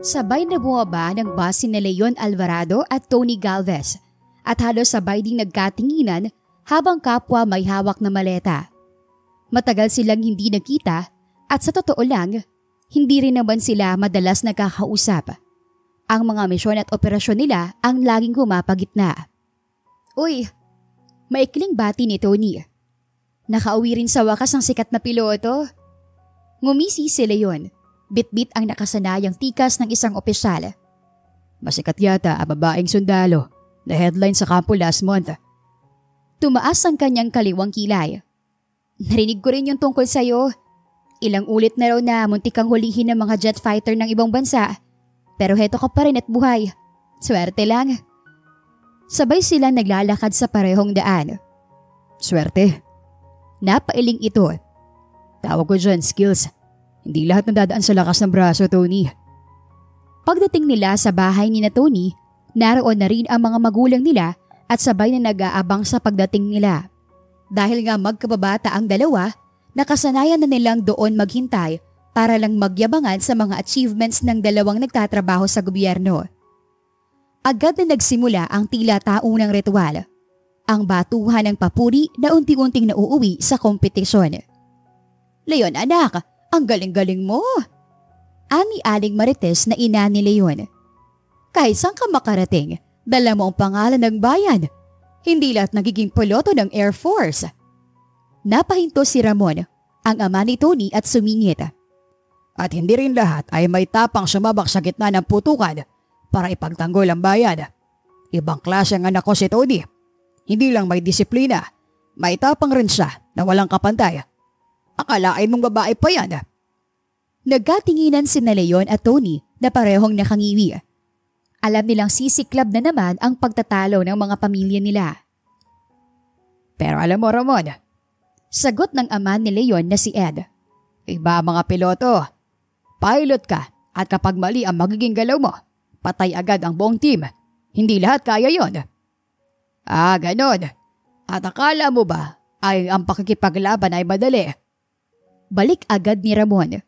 Sabay na bumaba ng bus sina Leon Alvarado at Tony Galvez at halos sabay ding nagkatinginan habang kapwa may hawak na maleta. Matagal silang hindi nakita at sa totoo lang, hindi rin naman sila madalas nagkakausap. Ang mga misyon at operasyon nila ang laging humapagitna. Uy, maikling bati ni Tony. Nakauwi rin sa wakas ang sikat na piloto. Ngumisi si Leon. Bit-bit ang nakasanayang tikas ng isang opisyal. Masikat yata ang babaeng sundalo na headline sa kampo last month. Tumaas ang kanyang kaliwang kilay. Narinig ko rin yung tungkol sa'yo. Ilang ulit na raw na muntik kang hulihin ng mga jet fighter ng ibang bansa. Pero heto ka pa rin at buhay. Swerte lang. Sabay sila naglalakad sa parehong daan. Swerte? Napailing ito. Tawag ko dyan, skills. Hindi lahat nadadaan sa lakas ng braso, Tony. Pagdating nila sa bahay ni na Tony, naroon na rin ang mga magulang nila at sabay na nag-aabang sa pagdating nila. Dahil nga magkababata ang dalawa, nakasanayan na nilang doon maghintay para lang magyabangan sa mga achievements ng dalawang nagtatrabaho sa gobyerno. Agad na nagsimula ang tila taunang ritual, ang batuhan ng papuri na unti-unting nauuwi sa kompetisyon. Leon anak, ang galing-galing mo! Ani Aling Marites na ina ni Leon. Kahit saan ka makarating, dala mo ang pangalan ng bayan. Hindi lahat nagiging piloto ng Air Force. Napahinto si Ramon, ang ama ni Tony at sumingit. At hindi rin lahat ay may tapang sumabak sa gitna ng putukan para ipagtanggol ang bayan. Ibang klase ang anak ko si Tony. Hindi lang may disiplina, may tapang rin siya na walang kapantay. Akalain mong babae pa yan. Nagkatinginan sina Leon at Tony na parehong nakangiwi. Alam nilang sisiklab na naman ang pagtatalo ng mga pamilya nila. Pero alam mo Ramon, sagot ng ama ni Leon na si Ed. Iba mga piloto. Pilot ka at kapag mali ang magiging galaw mo, patay agad ang buong team. Hindi lahat kaya yon. Ah, ganon. At akala mo ba ay ang pakikipaglaban ay madali? Balik agad ni Ramon.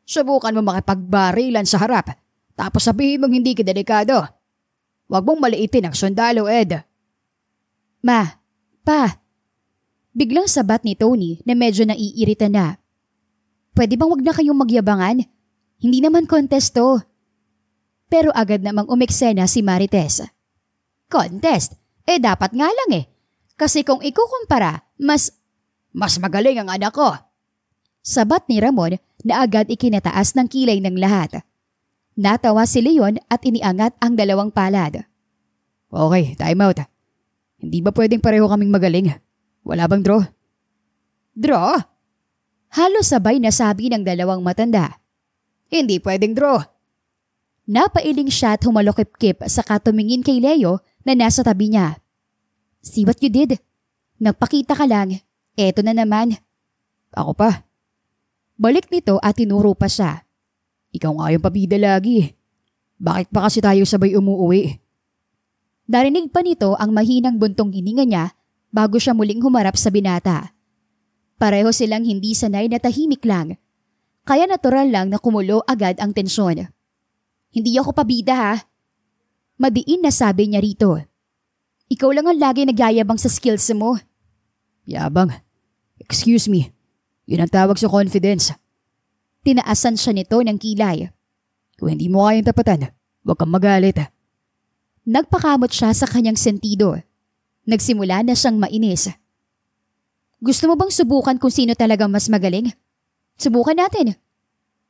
Subukan mo makipagbarilan sa harap, tapos sabihin mong hindi ka delikado. Huwag mong maliitin ang sundalo, Ed. Ma, pa. Biglang sabat ni Tony na medyo naiirita na. Pwede bang wag na kayong magyabangan? Hindi naman kontesto. Pero agad namang umeksena si Marites. Contest? Dapat nga lang eh. Kasi kung ikukumpara, mas magaling ang anak ko. Sabat ni Ramon na agad ikinataas ng kilay ng lahat. Natawa si Leon at iniangat ang dalawang palad. Okay, time out. Hindi ba pwedeng pareho kaming magaling? Wala bang draw? Draw? Halos sabay na sabi ng dalawang matanda. Hindi pwedeng draw. Napailing siya at humalokip-kip saka tumingin kay Leo na nasa tabi niya. See what you did? Nagpakita ka lang. Eto na naman. Ako pa. Balik nito at tinuro pa siya. Ikaw nga yung pabida lagi. Bakit pa kasi tayo sabay umuuwi? Narinig pa nito ang mahinang buntong hininga niya bago siya muling humarap sa binata. Pareho silang hindi sanay na tahimik lang. Kaya natural lang na kumulo agad ang tensyon. Hindi ako pabida ha. Madiin na sabi niya rito. Ikaw lang ang lagi nagyayabang sa skills mo. Yabang? Excuse me. Yun ang tawag sa confidence. Tinaasan siya nito ng kilay. Kung hindi mo kayang tapatan, huwag kang magalit. Nagpakamot siya sa kanyang sentido. Nagsimula na siyang mainis. Gusto mo bang subukan kung sino talagang mas magaling? Subukan natin.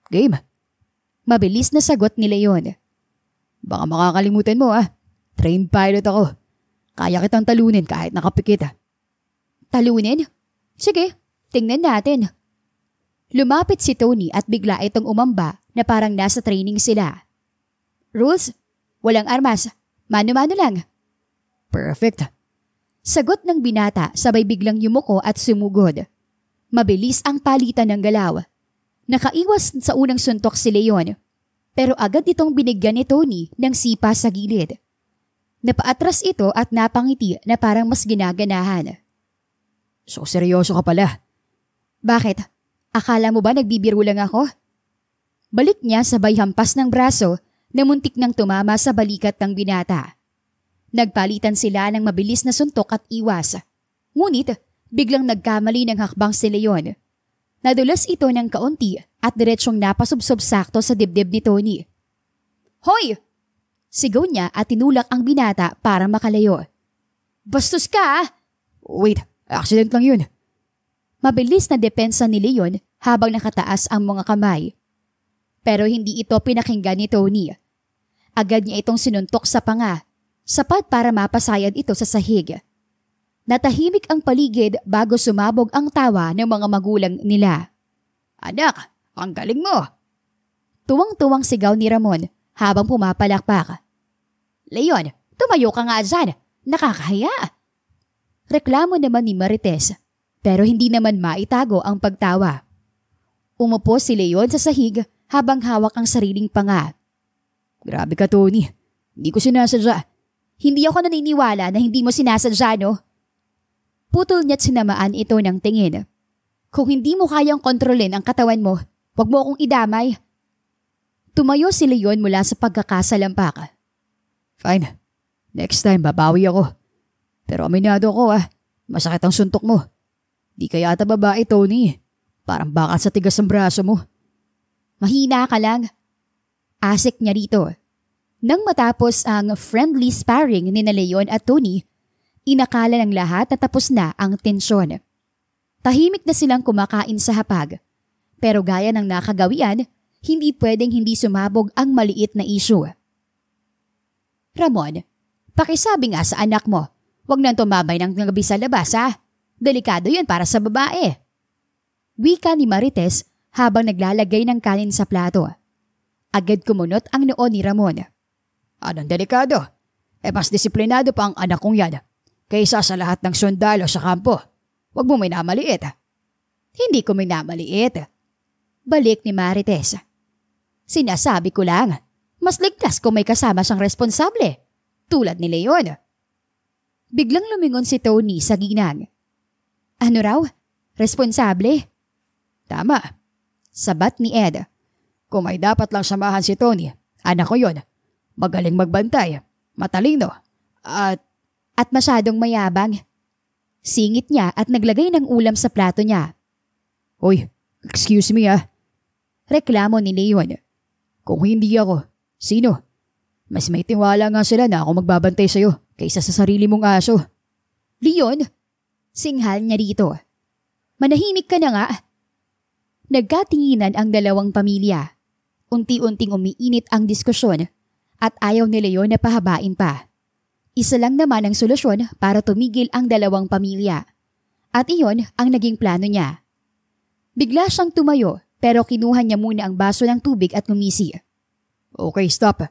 Game. Mabilis na sagot ni Leon. Baka makakalimutan mo Trained pilot ako. Kaya kitang talunin kahit nakapikit. Talunin? Sige, tingnan natin. Lumapit si Tony at bigla itong umamba na parang nasa training sila. Rules? Walang armas. Mano-mano lang. Perfect. Sagot ng binata sabay biglang yumuko at sumugod. Mabilis ang palitan ng galaw. Nakaiwas sa unang suntok si Leon. Pero agad itong binigyan ni Tony ng sipa sa gilid. Napaatras ito at napangiti na parang mas ginaganahan. So seryoso ka pala. Bakit? Akala mo ba nagbibiro lang ako? Balik niya sabay hampas ng braso na muntik nang tumama sa balikat ng binata. Nagpalitan sila ng mabilis na suntok at iwas. Ngunit biglang nagkamali ng hakbang si Leon. Nadulas ito ng kaunti at diretsyong napasubsob sakto sa dibdib ni Tony. "Hoy!" Sigaw niya at tinulak ang binata para makalayo. "Bastos ka ah!" Wait, accident lang yun. Mabilis na depensa ni Leon habang nakataas ang mga kamay. Pero hindi ito pinakinggan ni Tony. Agad niya itong sinuntok sa panga, sapat para mapasayad ito sa sahig. Natahimik ang paligid bago sumabog ang tawa ng mga magulang nila. Anak, ang galing mo! Tuwang-tuwang sigaw ni Ramon habang pumapalakpak. Leon, tumayo ka nga dyan! Nakakahiya! Reklamo naman ni Marites, pero hindi naman maitago ang pagtawa. Umupo si Leon sa sahig habang hawak ang sariling panga. Grabe ka, Tony. Hindi ko sinasadya. Hindi ako naniniwala na hindi mo sinasadya, no? Putol niya't sinamaan ito ng tingin. Kung hindi mo kayang kontrolin ang katawan mo, wag mo akong idamay. Tumayo si Leon mula sa pagkakasalampak. Fine. Next time, babawi ako. Pero aminado ko masakit ang suntok mo. Di kaya ata babae, Tony. Parang bakal sa tigas ng braso mo. Mahina ka lang. Asik niya rito. Nang matapos ang friendly sparring ni na Leon at Tony, inakala ng lahat na tapos na ang tensyon. Tahimik na silang kumakain sa hapag. Pero gaya ng nakagawian, hindi pwedeng hindi sumabog ang maliit na issue. "Ramon, pakisabi nga sa anak mo, huwag nang tumabay ng gabi sa labas Delikado yun para sa babae." Wika ni Marites habang naglalagay ng kanin sa plato. Agad kumunot ang noo ni Ramon. "Anong delikado? Mas disiplinado pa ang anak kong yan kaysa sa lahat ng sundalo sa kampo. Huwag mo minamaliit." "Hindi ko minamaliit." Balik ni Marites. "Sinasabi ko lang, mas ligtas kung may kasama siyang responsable, tulad ni Leon." Biglang lumingon si Tony sa ginang. "Ano raw? Responsable?" "Tama," sabat ni Ed. "Kung may dapat lang samahan si Tony, anak ko yon. Magaling magbantay, matalino, at masyadong mayabang." Singit niya at naglagay ng ulam sa plato niya. "Hoy, excuse me Reklamo ni Leon. "Kung hindi ako, sino? Mas may tiwala nga sila na ako magbabantay sa'yo kaysa sa sarili mong aso." "Leon!" Singhal niya dito. "Manahimik ka na nga." Nagkatinginan ang dalawang pamilya. Unti-unting umiinit ang diskusyon at ayaw ni Leon na pahabain pa. Isa lang naman ang solusyon para tumigil ang dalawang pamilya. At iyon ang naging plano niya. Bigla siyang tumayo pero kinuha niya muna ang baso ng tubig at ngumisi. "Okay, stop.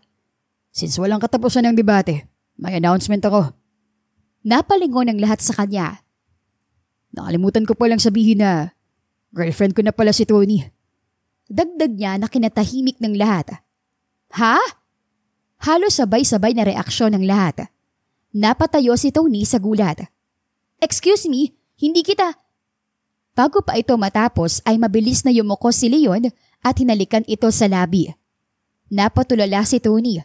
Since walang katapusan ng debate, may announcement ako." Napalingon ang lahat sa kanya. "Nakalimutan ko palang sabihin na girlfriend ko na pala si Tony." Dagdag niya na kinatahimik ng lahat. "Ha?" Halos sabay-sabay na reaksyon ng lahat. Napatayo si Tony sa gulat. "Excuse me, hindi kita..." Bago pa ito matapos ay mabilis na yumuko si Leon at hinalikan ito sa labi. Napatulala si Tony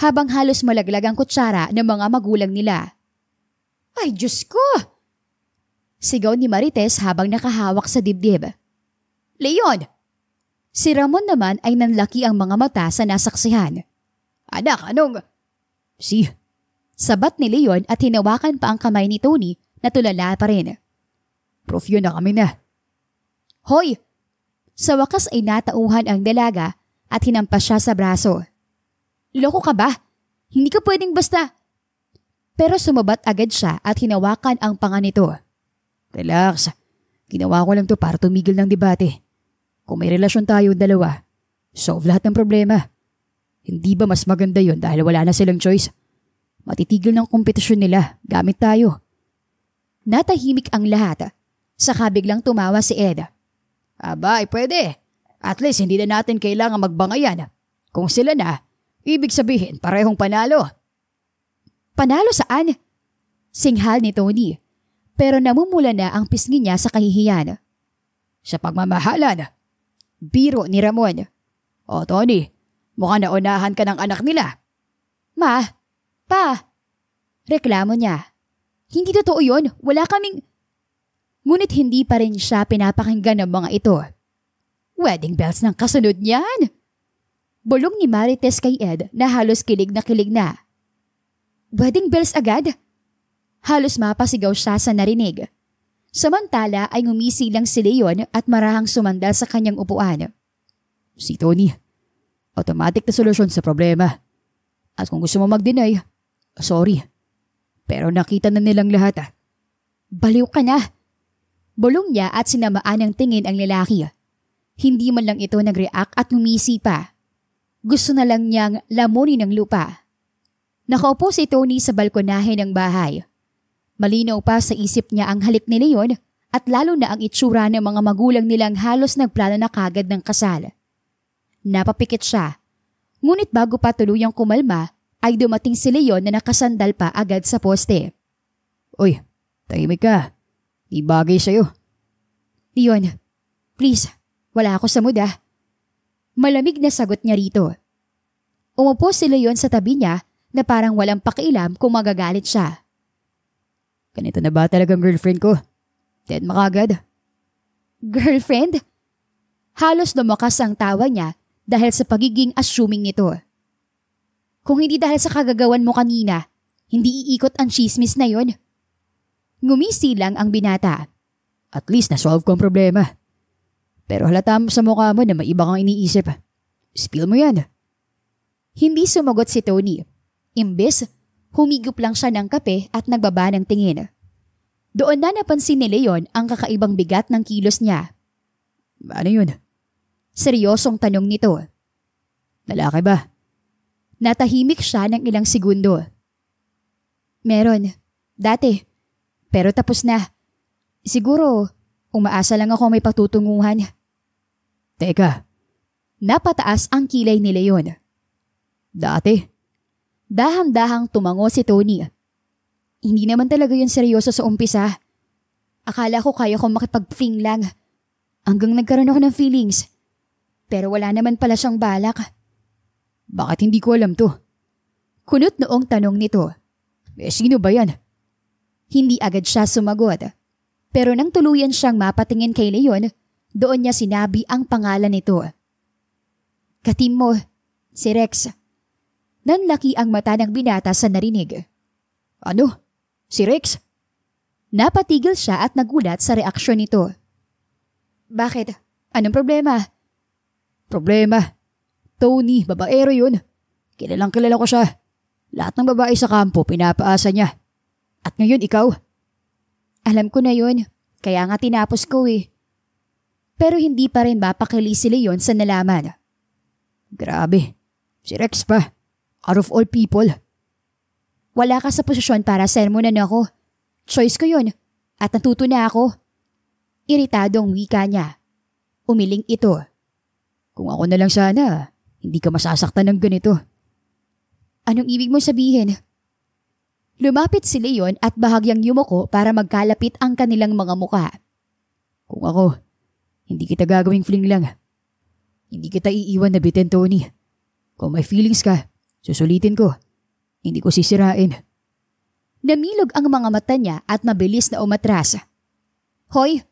habang halos malaglag ang kutsara ng mga magulang nila. "Ay Diyos ko!" Sigaw ni Marites habang nakahawak sa dibdib. "Leon!" Si Ramon naman ay nanlaki ang mga mata sa nasaksihan. "Anak, anong..." Sabat ni Leon at hinawakan pa ang kamay ni Tony na tulala pa rin. "Proof yun na kami na." "Hoy!" Sa wakas ay natauhan ang dalaga at hinampas siya sa braso. "Loko ka ba? Hindi ka pwedeng basta..." Pero sumabat agad siya at hinawakan ang panga nito. "Relax. Ginawa ko lang to para tumigil ng debate. Kung may relasyon tayo dalawa, solve lahat ng problema. Hindi ba mas maganda yun dahil wala na silang choice? Matitigil ng kompetisyon nila gamit tayo." Natahimik ang lahat. Saka biglang tumawa si Ed. "Aba, pwede. At least hindi na natin kailangan magbangayan. Kung sila na, ibig sabihin parehong panalo." "Panalo saan?" Singhal ni Tony. Pero namumula na ang pisngi niya sa kahihiyan. "Sa pagmamahalan." Biro ni Ramon. O Tony, mukhang naunahan ka ng anak nila. Ma, pa, reklamo niya. Hindi totoo yun, wala kaming... Ngunit hindi pa rin siya pinapakinggan ng mga ito. Wedding bells ng kasunod niyan. Bulong ni Marites kay Ed na halos kilig na. Wedding bells agad? Halos mapasigaw siya sa narinig. Samantala ay ngumisi lang si Leon at marahang sumandal sa kanyang upuan. Si Tony, automatic na solusyon sa problema. At kung gusto mo mag-deny, sorry. Pero nakita na nilang lahat. Baliw ka na. Bulong niya at sinamaan ng tingin ang lalaki. Hindi man lang ito nag-react at ngumisi pa. Gusto na lang niyang lamunin ng lupa. Nakaupo si Tony sa balkonahe ng bahay. Malinaw pa sa isip niya ang halik ni Leon at lalo na ang itsura ng mga magulang nilang halos nagplano na kagad ng kasal. Napapikit siya. Ngunit bago pa tuluyang kumalma ay dumating si Leon na nakasandal pa agad sa poste. Uy, tahimik ka. Di bagay sa'yo. Leon, please, wala ako sa mood ah. Malamig na sagot niya rito. Umupo si Leon sa tabi niya na parang walang pakialam kung magagalit siya. Ganito na ba talagang girlfriend ko? Dead makagad. Girlfriend? Halos lumakas ang tawa niya dahil sa pagiging assuming nito. Kung hindi dahil sa kagagawan mo kanina, hindi iikot ang chismis na yon. Ngumisi lang ang binata. At least na-solve ko ang problema. Pero halata mo sa mukha mo na may iba kang iniisip. Spill mo yan. Hindi sumagot si Tony. Imbes, humigop lang siya ng kape at nagbaba ng tingin. Doon na napansin ni Leon ang kakaibang bigat ng kilos niya. Ano yun? Seryosong tanong nito. Lalaki ba? Natahimik siya ng ilang segundo. Meron. Dati. Pero tapos na. Siguro, umaasa lang ako may patutunguhan. Teka. Napataas ang kilay ni Leon. Dati? Dahang-dahang tumango si Tony. Hindi naman talaga yun seryoso sa umpisa. Akala ko kaya kong makipag-fling lang. Hanggang nagkaroon ako ng feelings. Pero wala naman pala siyang balak. Bakit hindi ko alam to? Kunot noong tanong nito. Sino ba yan? Hindi agad siya sumagot. Pero nang tuluyan siyang mapatingin kay Leon, doon niya sinabi ang pangalan nito. Katim mo, si Rex. Nanlaki ang mata ng binata sa narinig. Ano? Si Rex? Napatigil siya at nagulat sa reaksyon nito. Bakit? Anong problema? Problema? Tony, babaero yun. Kilalang kilala ko siya. Lahat ng babae sa kampo pinapaasa niya. At ngayon ikaw? Alam ko na yun. Kaya nga tinapos ko eh. Pero hindi pa rin mapakili si Leon sa nalaman. Grabe. Si Rex pa. Out of all people. Wala ka sa posisyon para sermonan ako. Choice ko yun. At natuto na ako. Iritadong wika niya. Umiling ito. Kung ako na lang sana, hindi ka masasaktan ng ganito. Anong ibig mo sabihin? Lumapit si Leon at bahagyang yumuko para magkalapit ang kanilang mga muka. Kung ako, hindi kita gagawing fling lang. Hindi kita iiwan na bitin, Tony. Kung may feelings ka, susulitin ko. Hindi ko sisirain. Namilog ang mga mata niya at mabilis na umatras. Hoy,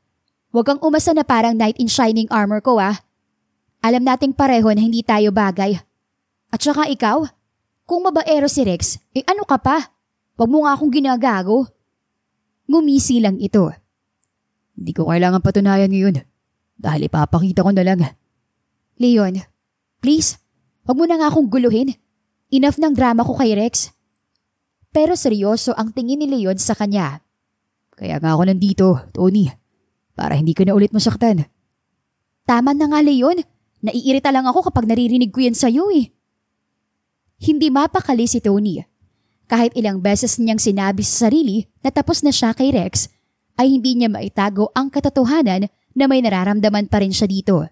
huwag kang umasa na parang knight in shining armor ko ah. Alam nating pareho na hindi tayo bagay. At saka ikaw, kung mabaero si Rex, ano ka pa? Huwag mo nga akong ginagago. Ngumisi lang ito. Hindi ko kailangan patunayan ngayon dahil ipapakita ko na lang. Leon, please, huwag mo na nga akong guluhin. Enough ng drama ko kay Rex. Pero seryoso ang tingin ni Leon sa kanya. Kaya nga ako nandito, Tony, para hindi ka na ulit masaktan. Tama na nga, Leon. Naiirita lang ako kapag naririnig ko yan sa'yo eh. Hindi mapakali si Tony. Kahit ilang beses niyang sinabi sa sarili na tapos na siya kay Rex, ay hindi niya maitago ang katotohanan na may nararamdaman pa rin siya dito.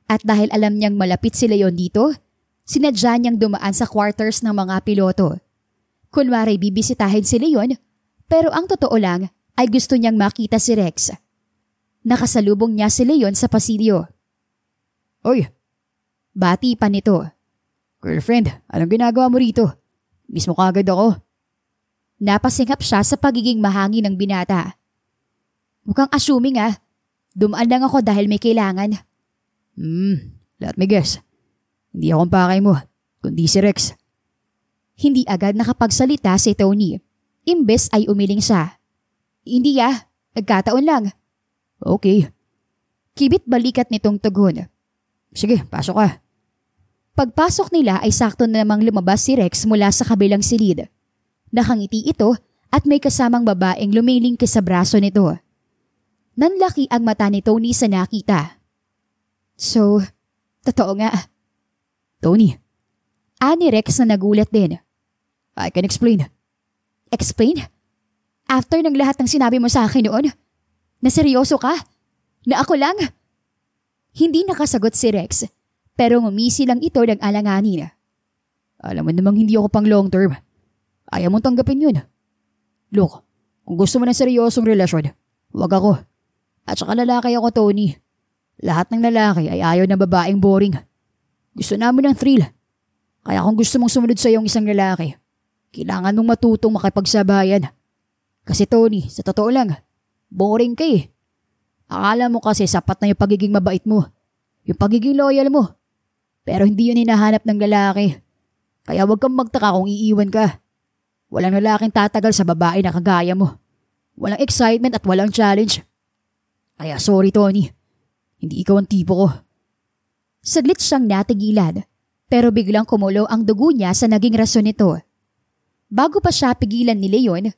At dahil alam niyang malapit si Leon dito, sinadya niyang dumaan sa quarters ng mga piloto. Kunwari bibisitahin si Leon, pero ang totoo lang ay gusto niyang makita si Rex. Nakasalubong niya si Leon sa pasilyo. Oy, Bati pa nito. Girlfriend, anong ginagawa mo rito? Miss mo kagad ako. Napasingap siya sa pagiging mahangin ng binata. Mukhang assuming Dumaan lang ako dahil may kailangan. Let me guess. Hindi ako ang pakay mo, kundi si Rex. Hindi agad nakapagsalita si Tony. Imbes ay umiling siya. Hindi nagkataon lang. Okay. Kibit balikat nitong tugon. Sige, pasok ka. Pagpasok nila ay sakto na namang lumabas si Rex mula sa kabilang silid. Nakangiti ito at may kasamang babaeng lumilingki sa braso nito. Nanlaki ang mata ni Tony sa nakita. So, totoo nga. Tony. Ani Rex na nagulat din. I can explain. Explain? After ng lahat ng sinabi mo sa akin noon? Na seryoso ka? Na ako lang? Hindi nakasagot si Rex, pero ngumisi lang ito ng alanganin. Alam mo namang hindi ako pang long term. Ayaw mong tanggapin yun. Look, kung gusto mo ng seryosong relasyon, wag ako. At saka lalaki ako, Tony. Lahat ng lalaki ay ayaw ng babaeng boring. Gusto namin ng thrill. Kaya kung gusto mong sumunod sa iyong isang lalaki, kailangan mong matutong makipagsabayan. Kasi Tony, sa totoo lang, boring ka eh. Akala mo kasi sapat na yung pagiging mabait mo, yung pagiging loyal mo. Pero hindi yun hinahanap ng lalaki. Kaya huwag kang magtaka kung iiwan ka. Walang lalaking tatagal sa babae na kagaya mo. Walang excitement at walang challenge. Kaya sorry Tony, hindi ikaw ang tipo ko. Saglit siyang natigilan, pero biglang kumulo ang dugo niya sa naging rason nito. Bago pa siya pigilan ni Leon,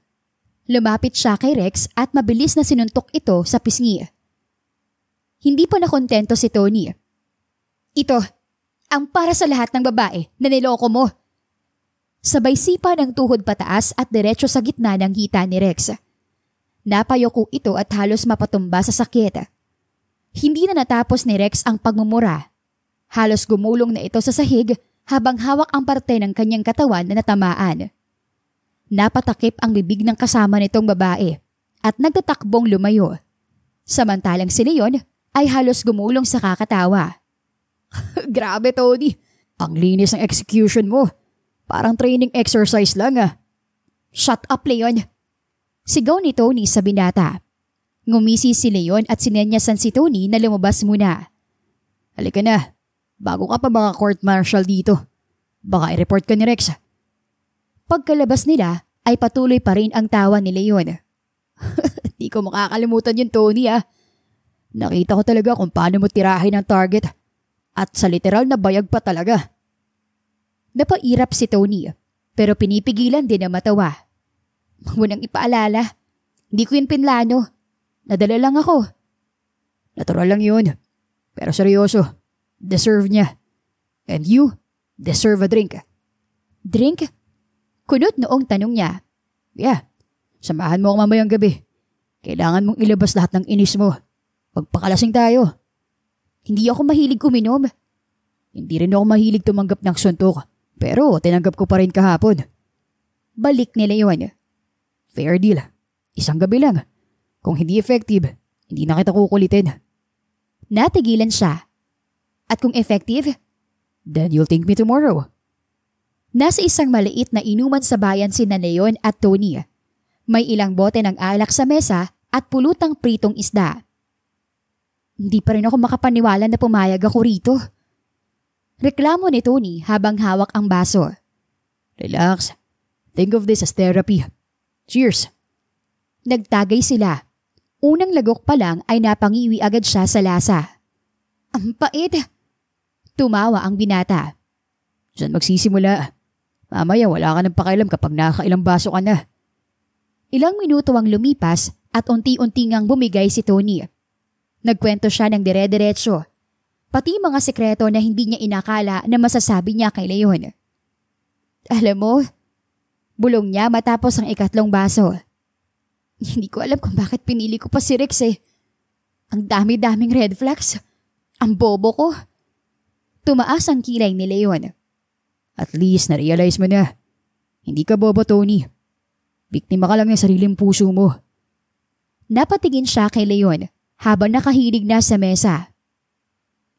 lumapit siya kay Rex at mabilis na sinuntok ito sa pisngi. Hindi pa nakontento si Tony. Ito, ang para sa lahat ng babae na niloko mo. Sabay sipa ng tuhod pataas at diretso sa gitna ng hita ni Rex. Napayoko ito at halos mapatumba sa sakit. Hindi na natapos ni Rex ang pagmumura. Halos gumulong na ito sa sahig habang hawak ang parte ng kanyang katawan na natamaan. Napatakip ang bibig ng kasama nitong babae at nagtatakbong lumayo. Samantalang si Leon ay halos gumulong sa kakatawa. Grabe Tony, ang linis ng execution mo. Parang training exercise lang Shut up Leon! Sigaw ni Tony sa binata. Ngumisi si Leon at sinenyasan si Tony na lumabas muna. Halika na, bago ka pa mga court-martial dito. Baka i-report ka ni Rex. Pagkalabas nila ay patuloy pa rin ang tawa ni Leon. Di ko makakalimutan yun Tony Nakita ko talaga kung paano mo tirahin ang target. At sa literal na bayag pa talaga. Napairap si Tony, pero pinipigilan din na matawa. Huwag nang ipaalala. Hindi ko yun pinlano. Nadala lang ako. Natural lang yun. Pero seryoso, deserve niya. And you deserve a drink. Drink? Kunot noong tanong niya. Yeah, samahan mo ako mamayang gabi. Kailangan mong ilabas lahat ng inis mo. Magpakalasing tayo. Hindi ako mahilig uminom. Hindi rin ako mahilig tumanggap ng suntok. Pero tinanggap ko pa rin kahapon. Balik ni Leon. Fair deal. Isang gabi lang. Kung hindi effective, hindi na kita kukulitin. Natigilan siya. At kung effective? Then you'll thank me tomorrow. Nasa isang maliit na inuman sa bayan sina Leon at Tony. May ilang bote ng alak sa mesa at pulutang pritong isda. Hindi pa rin ako makapaniwala na pumayag ako rito. Reklamo ni Tony habang hawak ang baso. Relax. Think of this as therapy. Cheers. Nagtagay sila. Unang lagok pa lang ay napangiwi agad siya sa lasa. Ang pait. Tumawa ang binata. Diyan magsisimula. Mamaya wala ka ng pakialam kapag nakakailang baso ka na. Ilang minuto ang lumipas at unti-unti ngang bumigay si Tony. Nagkwento siya ng dire-diretso. Pati mga sekreto na hindi niya inakala na masasabi niya kay Leon. Alam mo, bulong niya matapos ang ikatlong baso. Hindi ko alam kung bakit pinili ko pa si Rex Ang dami-daming red flags. Ang bobo ko. Tumaas ang kilay ni Leon. At least na-realize mo na. Hindi ka bobo, Tony. Biktima ka lang ng sariling puso mo. Napatingin siya kay Leon habang nakahilig na sa mesa.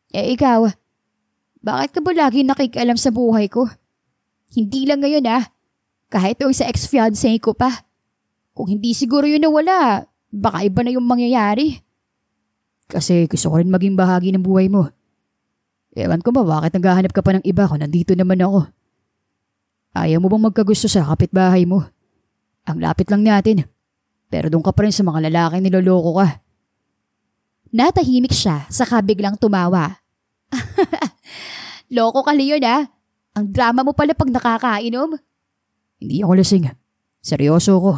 Ikaw, Bakit ka ba lagi nakikialam sa buhay ko? Hindi lang ngayon kahit yung sa ex-fiancé ko pa. Kung hindi siguro yun nawala, baka iba na yung mangyayari. Kasi gusto ko rin maging bahagi ng buhay mo. Ewan ko ba bakit naghahanap ka pa ng iba kung nandito naman ako? Ayaw mo bang magkagusto sa kapitbahay mo? Ang lapit lang natin. Pero doon ka pa rin sa mga lalaking niloloko ka. Natahimik siya saka biglang tumawa. Loko ka, Leon Ang drama mo pala pag nakakainom. Hindi ako lasing. Seryoso ko.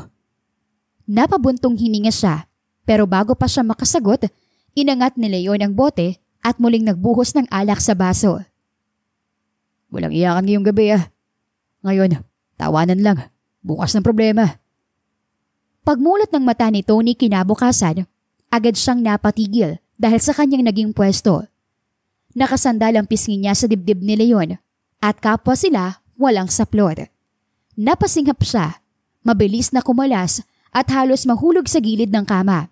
Napabuntong hininga siya, pero bago pa siya makasagot, inangat ni Leon ang bote at muling nagbuhos ng alak sa baso. Walang iyakan ngayong gabi Ngayon, tawanan lang. Bukas ng problema. Pagmulat ng mata ni Tony kinabukasan, agad siyang napatigil dahil sa kanyang naging pwesto. Nakasandal ang pisngi niya sa dibdib ni Leon at kapwa sila walang saplot. Napasinghap siya, mabilis na kumalas at halos mahulog sa gilid ng kama.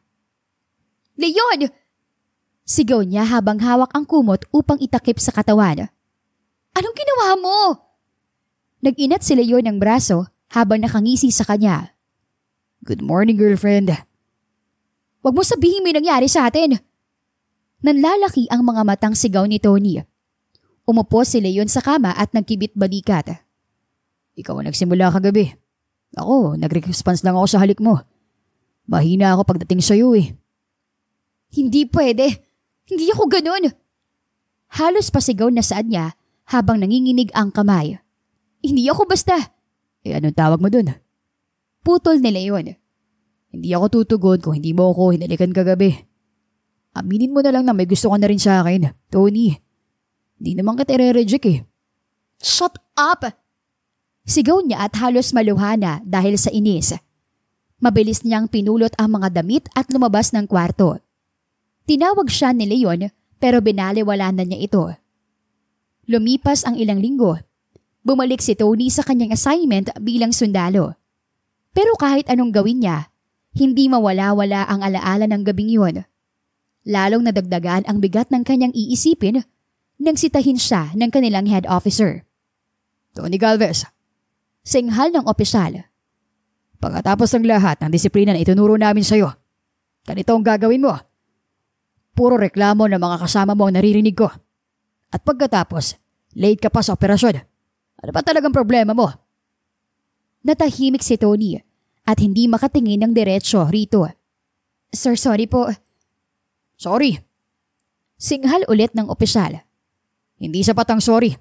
Leon! Sigaw niya habang hawak ang kumot upang itakip sa katawan. Anong ginawa mo? Nag-inat si Leon ng braso habang nakangisi sa kanya. Good morning, girlfriend. Huwag mo sabihin may nangyari sa atin. Nanlalaki ang mga matang sigaw ni Tony. Umupo si Leon sa kama at nagkibit-balikat. Ikaw ang nagsimula kagabi. Ako, nag-response lang ako sa halik mo. Mahina ako pagdating sa'yo Hindi pwede. Hindi ako ganun. Halos pasigaw na saan niya habang nanginginig ang kamay. Hindi ako basta. Anong tawag mo dun? Putol ni Leon. Hindi ako tutugon kung hindi mo ako hinalikan kagabi. Aminin mo na lang na may gusto ka na rin sa akin, Tony. Hindi naman kita i-reject Shut up! Sigaw niya at halos maluha na dahil sa inis. Mabilis niyang pinulot ang mga damit at lumabas ng kwarto. Tinawag siya ni Leon pero binaliwala na niya ito. Lumipas ang ilang linggo. Bumalik si Tony sa kanyang assignment bilang sundalo. Pero kahit anong gawin niya, hindi mawala-wala ang alaala ng gabing yun. Lalong nadagdagan ang bigat ng kanyang iisipin nang sitahin siya ng kanilang head officer. Tony Galvez. Singhal ng opisyal. Pagkatapos ng lahat ng disiplina na itunuro namin sa'yo, ganito ang gagawin mo. Puro reklamo ng mga kasama mo ang naririnig ko. At pagkatapos, late ka pa sa operasyon. Ano ba talagang problema mo? Natahimik si Tony at hindi makatingin ng diretsyo rito. Sir, sorry po. Sorry. Singhal ulit ng opisyal. Hindi sapat ang sorry.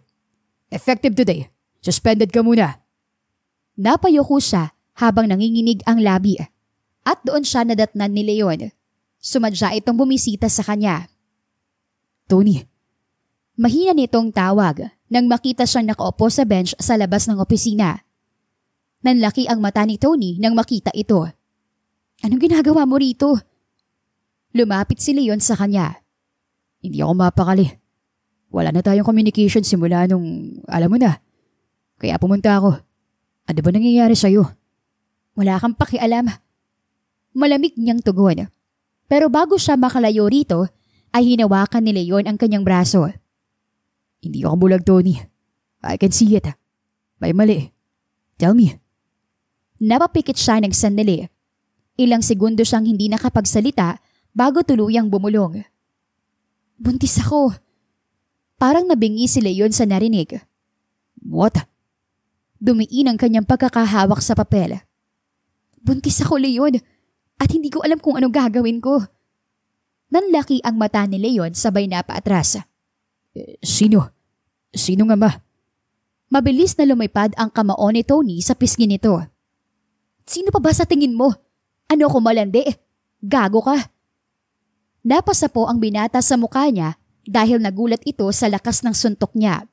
Effective today. Suspended ka muna. Napayuko siya habang nanginginig ang labi. At doon siya nadatnan ni Leon. Sumadya itong bumisita sa kanya. Tony. Mahina nitong tawag nang makita siyang nakaupo sa bench sa labas ng opisina. Nanlaki ang mata ni Tony nang makita ito. Anong ginagawa mo rito? Lumapit si Leon sa kanya. Hindi ako mapakali. Wala na tayong communication simula nung, alam mo na. Kaya pumunta ako. Ano ba nangyayari sa'yo? Wala kang pakialam. Malamig niyang tugon. Pero bago siya makalayo rito, ay hinawakan ni Leon ang kanyang braso. Hindi ako bulag, Tony. I can see it. May mali. Tell me. Napapikit siya ng sandali. Ilang segundo siyang hindi nakapagsalita bago tuluyang bumulong. Buntis ako. Parang nabingi si Leon sa narinig. What? Dumiin ang kanyang pagkakahawak sa papel. Buntis ako, Leon, at hindi ko alam kung anong gagawin ko. Nanlaki ang mata ni Leon sabay na paatras. Sino? Sino nga ba? Mabilis na lumipad ang kamao ni Tony sa pisngi nito. Sino pa ba sa tingin mo? Ano ko malandi? Gago ka. Napasa po ang binata sa mukha niya dahil nagulat ito sa lakas ng suntok niya.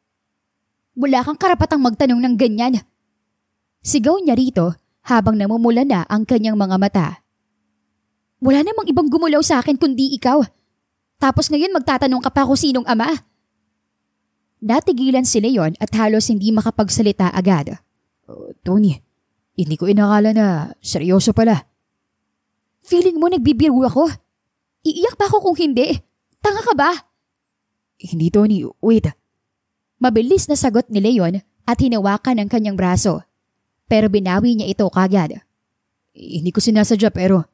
Wala kang karapatang magtanong ng ganyan. Sigaw niya rito habang namumula na ang kanyang mga mata. Wala namang ibang gumulaw sa akin kundi ikaw. Tapos ngayon magtatanong ka pa kung sinong ama. Natigilan si Leon at halos hindi makapagsalita agad. Tony, hindi ko inakala na seryoso pala. Feeling mo nagbibiro ako? Iiyak pa ako kung hindi. Tanga ka ba? Hindi, Tony. Wait. Mabilis na sagot ni Leon at hinawakan ang kanyang braso. Pero binawi niya ito kagad. Hindi ko sinasadya pero…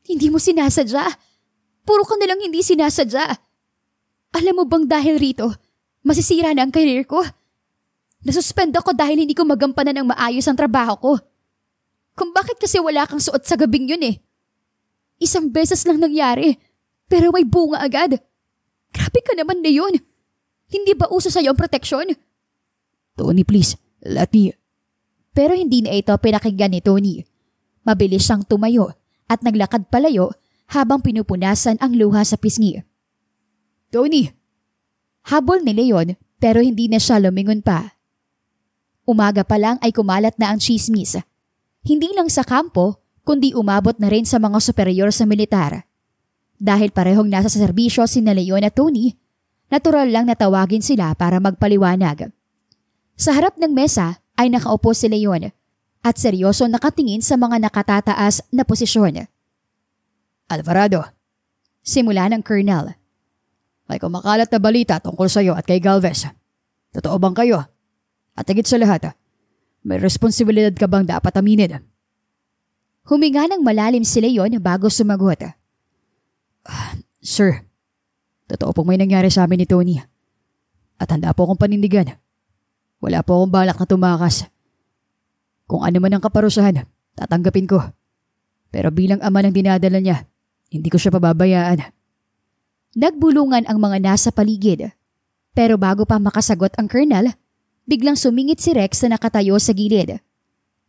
Hindi mo sinasadya? Puro ka nalang hindi sinasadya. Alam mo bang dahil rito, masisira na ang career ko? Nasuspend ako dahil hindi ko magampanan ng maayos ang trabaho ko. Kung bakit kasi wala kang suot sa gabing yun eh. Isang beses lang nangyari, pero may bunga agad. Grabe ka naman na yun. Hindi ba uso sa'yo ang proteksyon? Tony, please, let me… Pero hindi na ito pinakinggan ni Tony. Mabilis siyang tumayo at naglakad palayo habang pinupunasan ang luha sa pisngi. Tony! Habol ni Leon pero hindi na siya lumingon pa. Umaga pa lang ay kumalat na ang chismis. Hindi lang sa kampo kundi umabot na rin sa mga superior sa militar. Dahil parehong nasa serbisyo sina Leon at Tony, natural lang na tawagin sila para magpaliwanag. Sa harap ng mesa ay nakaupo si Leon at seryoso nakatingin sa mga nakatataas na posisyon. Alvarado, simula ng Colonel. May kumakalat na balita tungkol sa iyo at kay Galvez. Totoo bang kayo? At higit sa lahat, may responsibilidad ka bang dapat aminin? Huminga ng malalim si Leon bago sumagot. Sir, totoo pong may nangyari sa amin ni Tony. At handa po akong panindigan. Wala po akong balak na tumakas. Kung ano man ang kaparusahan, tatanggapin ko. Pero bilang ama ng dinadala niya, hindi ko siya pababayaan. Nagbulungan ang mga nasa paligid. Pero bago pa makasagot ang Colonel, biglang sumingit si Rex na nakatayo sa gilid.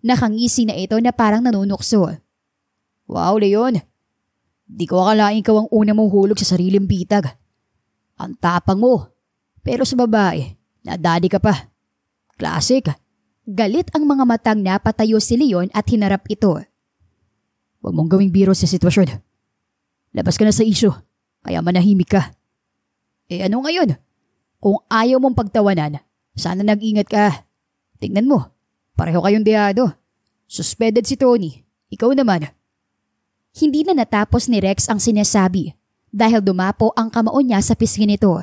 Nakangisi na ito na parang nanunukso. Wow, Leon! Di ko akalain ikaw ang una mong hulog sa sariling bitag. Ang tapang mo. Pero sa babae, nadadi ka pa. Classic. Galit ang mga matang napatayo si Leon at hinarap ito. Huwag mong gawing biro sa sitwasyon. Labas ka na sa isyu, kaya manahimik ka. Ano ngayon? Kung ayaw mong pagtawanan, sana nag-ingat ka. Tingnan mo, pareho kayong dehado. Suspended si Tony, ikaw naman. Hindi na natapos ni Rex ang sinasabi dahil dumapo ang kamao niya sa pisngi nito.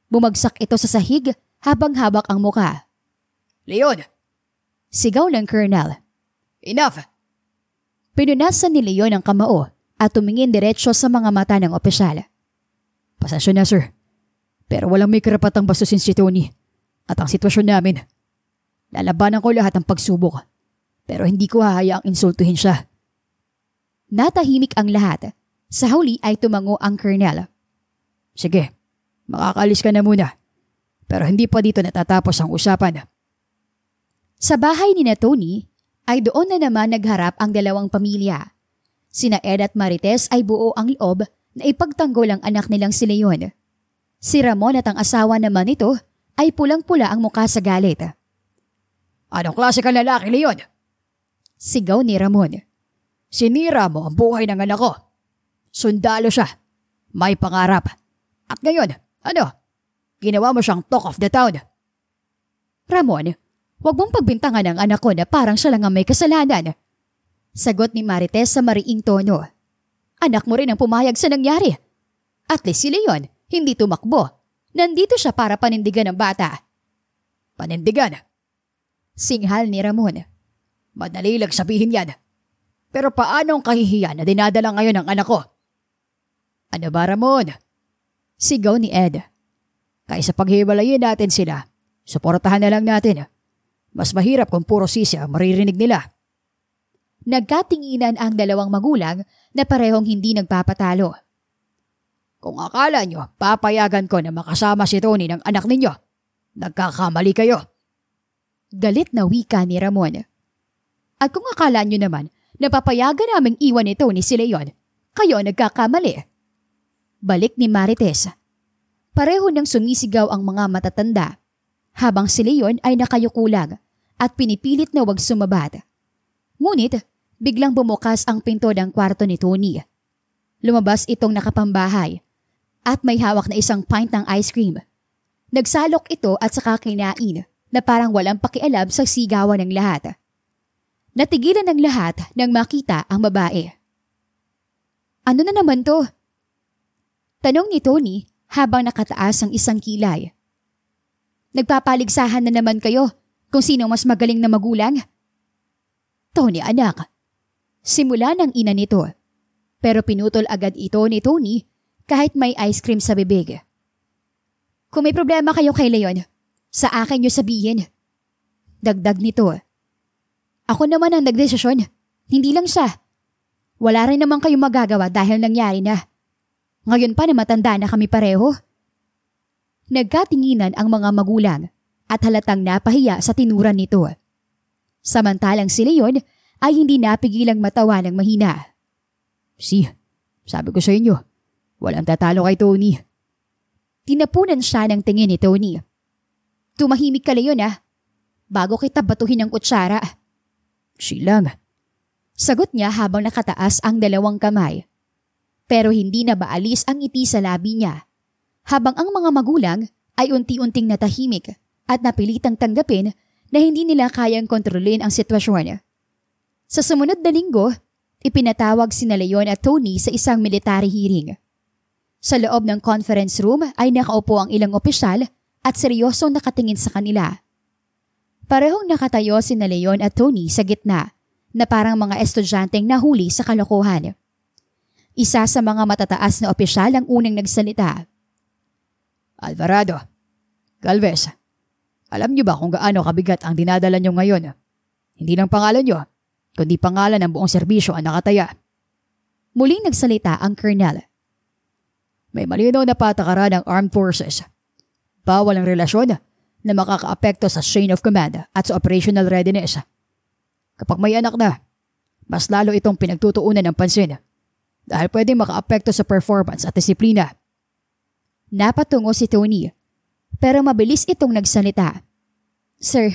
Bumagsak ito sa sahig habang habak ang muka. Leon! Sigaw ng Colonel. Enough! Pinunasan ni Leon ang kamao at tumingin diretsyo sa mga mata ng opisyal. Pasensya na, sir. Pero walang may karapatang bastusin si Tony at ang sitwasyon namin. Lalabanan ko lahat ng pagsubok pero hindi ko hahayaang insultuhin siya. Natahimik ang lahat. Sa huli ay tumango ang Colonel. Sige, makakaalis ka na muna. Pero hindi pa dito natatapos ang usapan. Sa bahay ni na Tony ay doon na naman nagharap ang dalawang pamilya. Sina Ed at Marites ay buo ang loob na ipagtanggol ang anak nilang si Leon. Si Ramon at ang asawa naman nito ay pulang-pula ang mukha sa galit. Anong klase ka lalaki, Leon? Sigaw ni Ramon. Sinira mo ang buhay ng anak ko. Sundalo siya. May pangarap. At ngayon, ano? Ginawa mo siyang talk of the town. Ramon, huwag mong pagbintangan ang anak ko na parang siya lang ang may kasalanan. Sagot ni Marites sa mariing tono. Anak mo rin ang pumayag sa nangyari. At least si Leon, hindi tumakbo. Nandito siya para panindigan ng bata. Panindigan? Singhal ni Ramon. Madali lang sabihin yan. Pero paano ang kahihiyan na dinadala ngayon ng anak ko? Ano ba, Ramon? Sigaw ni Ed. Kaysa paghiwalayin natin sila, suportahan na lang natin. Mas mahirap kung puro sisi ang maririnig nila. Nagkatinginan ang dalawang magulang na parehong hindi nagpapatalo. Kung akala nyo, papayagan ko na makasama si Tony ng anak ninyo, nagkakamali kayo. Galit na wika ni Ramon. At kung akala nyo naman, napapayagan naming iwan ni Tony si Leon, kayo nagkakamali. Balik ni Marites. Pareho nang sumisigaw ang mga matatanda, habang si Leon ay nakayukulang at pinipilit na wag sumabat. Ngunit, biglang bumukas ang pinto ng kwarto ni Tony. Lumabas itong nakapambahay at may hawak na isang pint ng ice cream. Nagsalok ito at saka kinain na parang walang pakialam sa sigawan ng lahat. Natigilan ng lahat nang makita ang babae. Ano na naman to? Tanong ni Tony habang nakataas ang isang kilay. Nagpapaligsahan na naman kayo kung sino mas magaling na magulang. Tony anak. Simula ng ina nito. Pero pinutol agad ito ni Tony kahit may ice cream sa bibig. Kung may problema kayo kay Leon, sa akin niyo sabihin. Dagdag nito. Ako naman ang nagdesisyon, hindi lang siya. Wala rin naman kayong magagawa dahil nangyari na. Ngayon pa na matanda na kami pareho. Nagkatinginan ang mga magulang at halatang napahiya sa tinuran nito. Samantalang si Leon ay hindi napigilang matawa ng mahina. Sabi ko sa inyo, walang tatalo kay Tony. Tinapunan siya ng tingin ni Tony. Tumahimik ka Leon bago kita batuhin ng kutsara. Lang. Sagot niya habang nakataas ang dalawang kamay. Pero hindi na maalis ang ngiti sa labi niya. Habang ang mga magulang ay unti-unting natahimik at napilitang tanggapin na hindi nila kayang kontrolin ang sitwasyon. Sa sumunod na linggo, ipinatawag sina Leon at Tony sa isang military hearing. Sa loob ng conference room ay nakaupo ang ilang opisyal at seryosong nakatingin sa kanila. Parehong nakatayo sina Leon at Tony sa gitna na parang mga estudyanteng nahuli sa kalokohan. Isa sa mga matataas na opisyal ang unang nagsalita. Alvarado, Galvez, alam niyo ba kung gaano kabigat ang dinadala niyo ngayon? Hindi lang pangalan niyo, kundi pangalan ng buong serbisyo ang nakataya. Muling nagsalita ang Colonel. May malinaw na patakaran ng armed forces. Bawal ang relasyon na makakaapekto sa chain of command at sa operational readiness. Kapag may anak na, mas lalo itong pinagtutuunan ng pansin dahil pwedeng makaapekto sa performance at disiplina. Napatungo si Tony, pero mabilis itong nagsalita. Sir,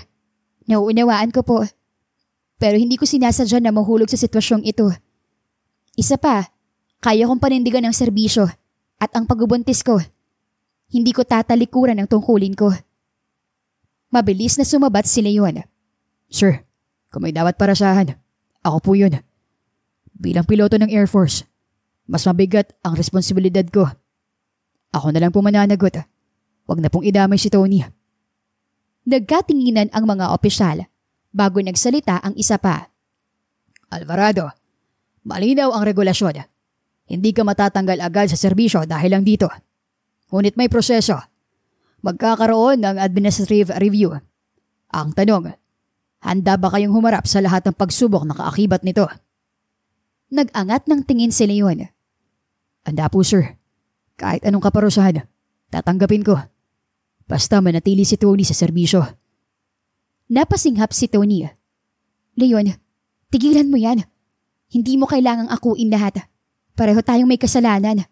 nauunawaan ko po, pero hindi ko sinasadya na mahulog sa sitwasyong ito. Isa pa, kaya kong panindigan ang serbisyo at ang pagbubuntis ko. Hindi ko tatalikuran ang tungkulin ko. Mabilis na sumabat si Leon. Sir, kung may dapat parasahan, ako po yun. Bilang piloto ng Air Force, mas mabigat ang responsibilidad ko. Ako na lang po mananagot. Huwag na pong idamay si Tony. Nagkatinginan ang mga opisyal bago nagsalita ang isa pa. Alvarado, malinaw ang regulasyon. Hindi ka matatanggal agad sa serbisyo dahil lang dito. Ngunit may proseso. Magkakaroon ng administrative review. Ang tanong, handa ba kayong humarap sa lahat ng pagsubok na kaakibat nito? Nag-angat ng tingin si Leon. Handa po sir. Kahit anong kaparusahan, tatanggapin ko. Basta manatili si Tony sa serbisyo. Napasinghap si Tony. Leon, tigilan mo yan. Hindi mo kailangang akuin lahat. Pareho tayong may kasalanan.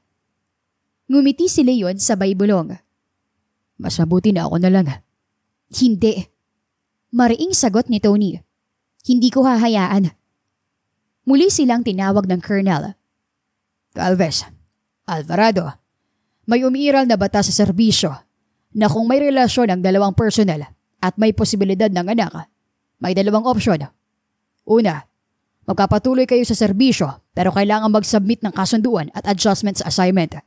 Ngumiti si Leon sabay bulong. Mas mabuti na ako na lang. Hindi. Mariing sagot ni Tony. Hindi ko hahayaan. Muli silang tinawag ng Colonel. Galvez, Alvarado, may umiiral na batas sa serbisyo na kung may relasyon ang dalawang personnel at may posibilidad ng anak, may dalawang opsyon. Una, magpapatuloy kayo sa serbisyo pero kailangan mag-submit ng kasunduan at adjustment sa assignment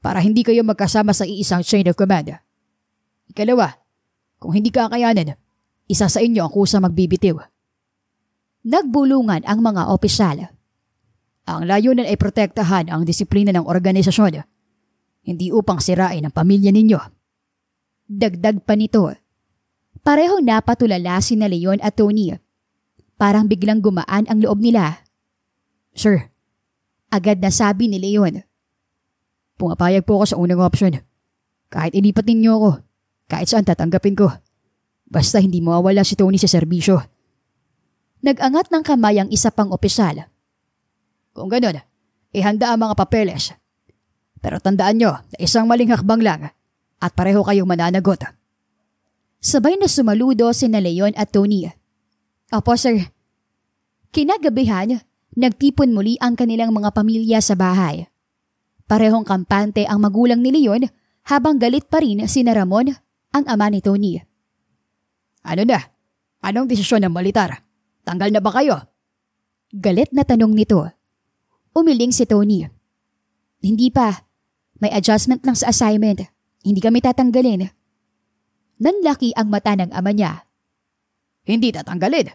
para hindi kayo magkasama sa iisang chain of command. Ikalawa, kung hindi kakayanin, isa sa inyo ang kusa magbibitiw. Nagbulungan ang mga opisyal. Ang layunin ay protektahan ang disiplina ng organisasyon, hindi upang sirain ang pamilya ninyo. Dagdag pa nito. Parehong napatulala sina Leon at Tony. Parang biglang gumaan ang loob nila. Sir, agad na sabi ni Leon. Pumapayag po ako sa unang option. Kahit ilipat ninyo ako, kahit saan tatanggapin ko. Basta hindi mawawala si Tony sa serbisyo. Nag-angat ng kamay ang isa pang opisyal. Kung ganun, ihanda ang mga papeles. Pero tandaan nyo na isang maling hakbang lang at pareho kayong mananagot. Sabay na sumaludo sina Leon at Tony. Opo sir. Kinagabihan, nagtipon muli ang kanilang mga pamilya sa bahay. Parehong kampante ang magulang ni Leon habang galit pa rin sina Ramon, ang ama ni Tony. Ano na? Anong desisyon ng militar? Tanggal na ba kayo? Galit na tanong nito. Umiling si Tony. Hindi pa. May adjustment lang sa assignment. Hindi kami tatanggalin. Nanlaki ang mata ng ama niya. Hindi tatanggalin.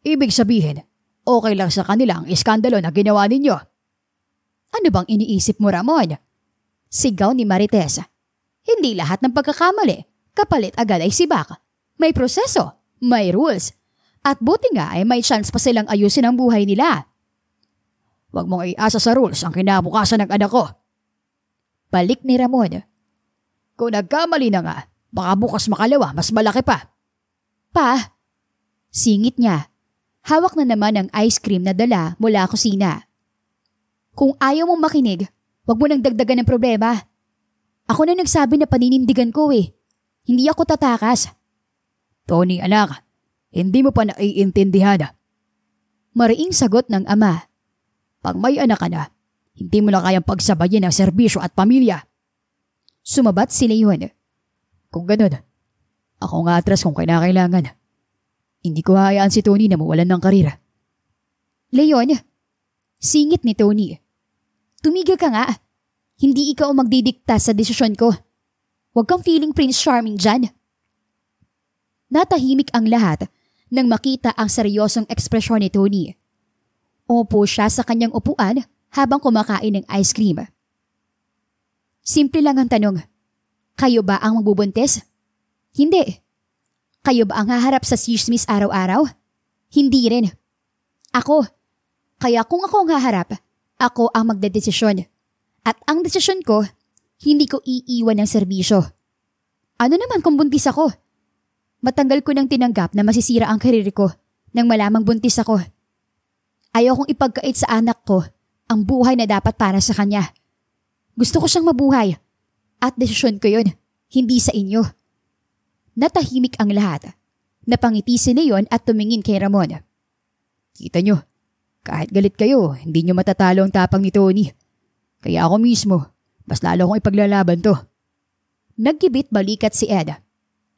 Ibig sabihin, okay lang sa kanila ang iskandalo na ginawa ninyo. Ano bang iniisip mo, Ramon? Sigaw ni Marites. Hindi lahat ng pagkakamali, kapalit agad ay sibak. May proseso, may rules. At buti nga ay may chance pa silang ayusin ang buhay nila. Huwag mong iasa sa rules ang kinabukasan ng anak ko. Balik ni Ramon. Kung nagkamali na nga, baka bukas makalawa mas malaki pa. Pa, singit niya. Hawak na naman ang ice cream na dala mula kusina. Kung ayaw mong makinig, wag mo nang dagdagan ng problema. Ako na nagsabi na paninindigan ko eh. Hindi ako tatakas. Tony anak, hindi mo pa naiintindihan. Mariing sagot ng ama. Pag may anak ka na, hindi mo na kayang pagsabayin ang serbisyo at pamilya. Sumabat si Leon. Kung ganun, ako nga atras kung kailangan. Hindi ko hayaan si Tony na mawalan ng karira. Leon, singit ni Tony. Tumigil ka nga. Hindi ikaw ang magdidikta sa desisyon ko. Huwag kang feeling Prince Charming dyan. Natahimik ang lahat nang makita ang seryosong ekspresyon ni Tony. Umupo siya sa kanyang upuan habang kumakain ng ice cream. Simple lang ang tanong. Kayo ba ang magbubuntis? Hindi. Kayo ba ang haharap sa chismis araw-araw? Hindi rin. Ako. Kaya kung ako ang haharap, ako ang magdedesisyon. At ang desisyon ko, hindi ko iiwan ng serbisyo. Ano naman kung buntis ako? Matanggal ko nang tinanggap na masisira ang karir ko nang malamang buntis ako. Ayaw kong ipagkait sa anak ko ang buhay na dapat para sa kanya. Gusto ko siyang mabuhay. At desisyon ko yun, hindi sa inyo. Natahimik ang lahat. Napangiti si Leon at tumingin kay Ramon. Kita nyo, kahit galit kayo, hindi nyo matatalo ang tapang ni Tony. Kaya ako mismo, mas lalo kong ipaglalaban to. Naggibit balikat si Ed.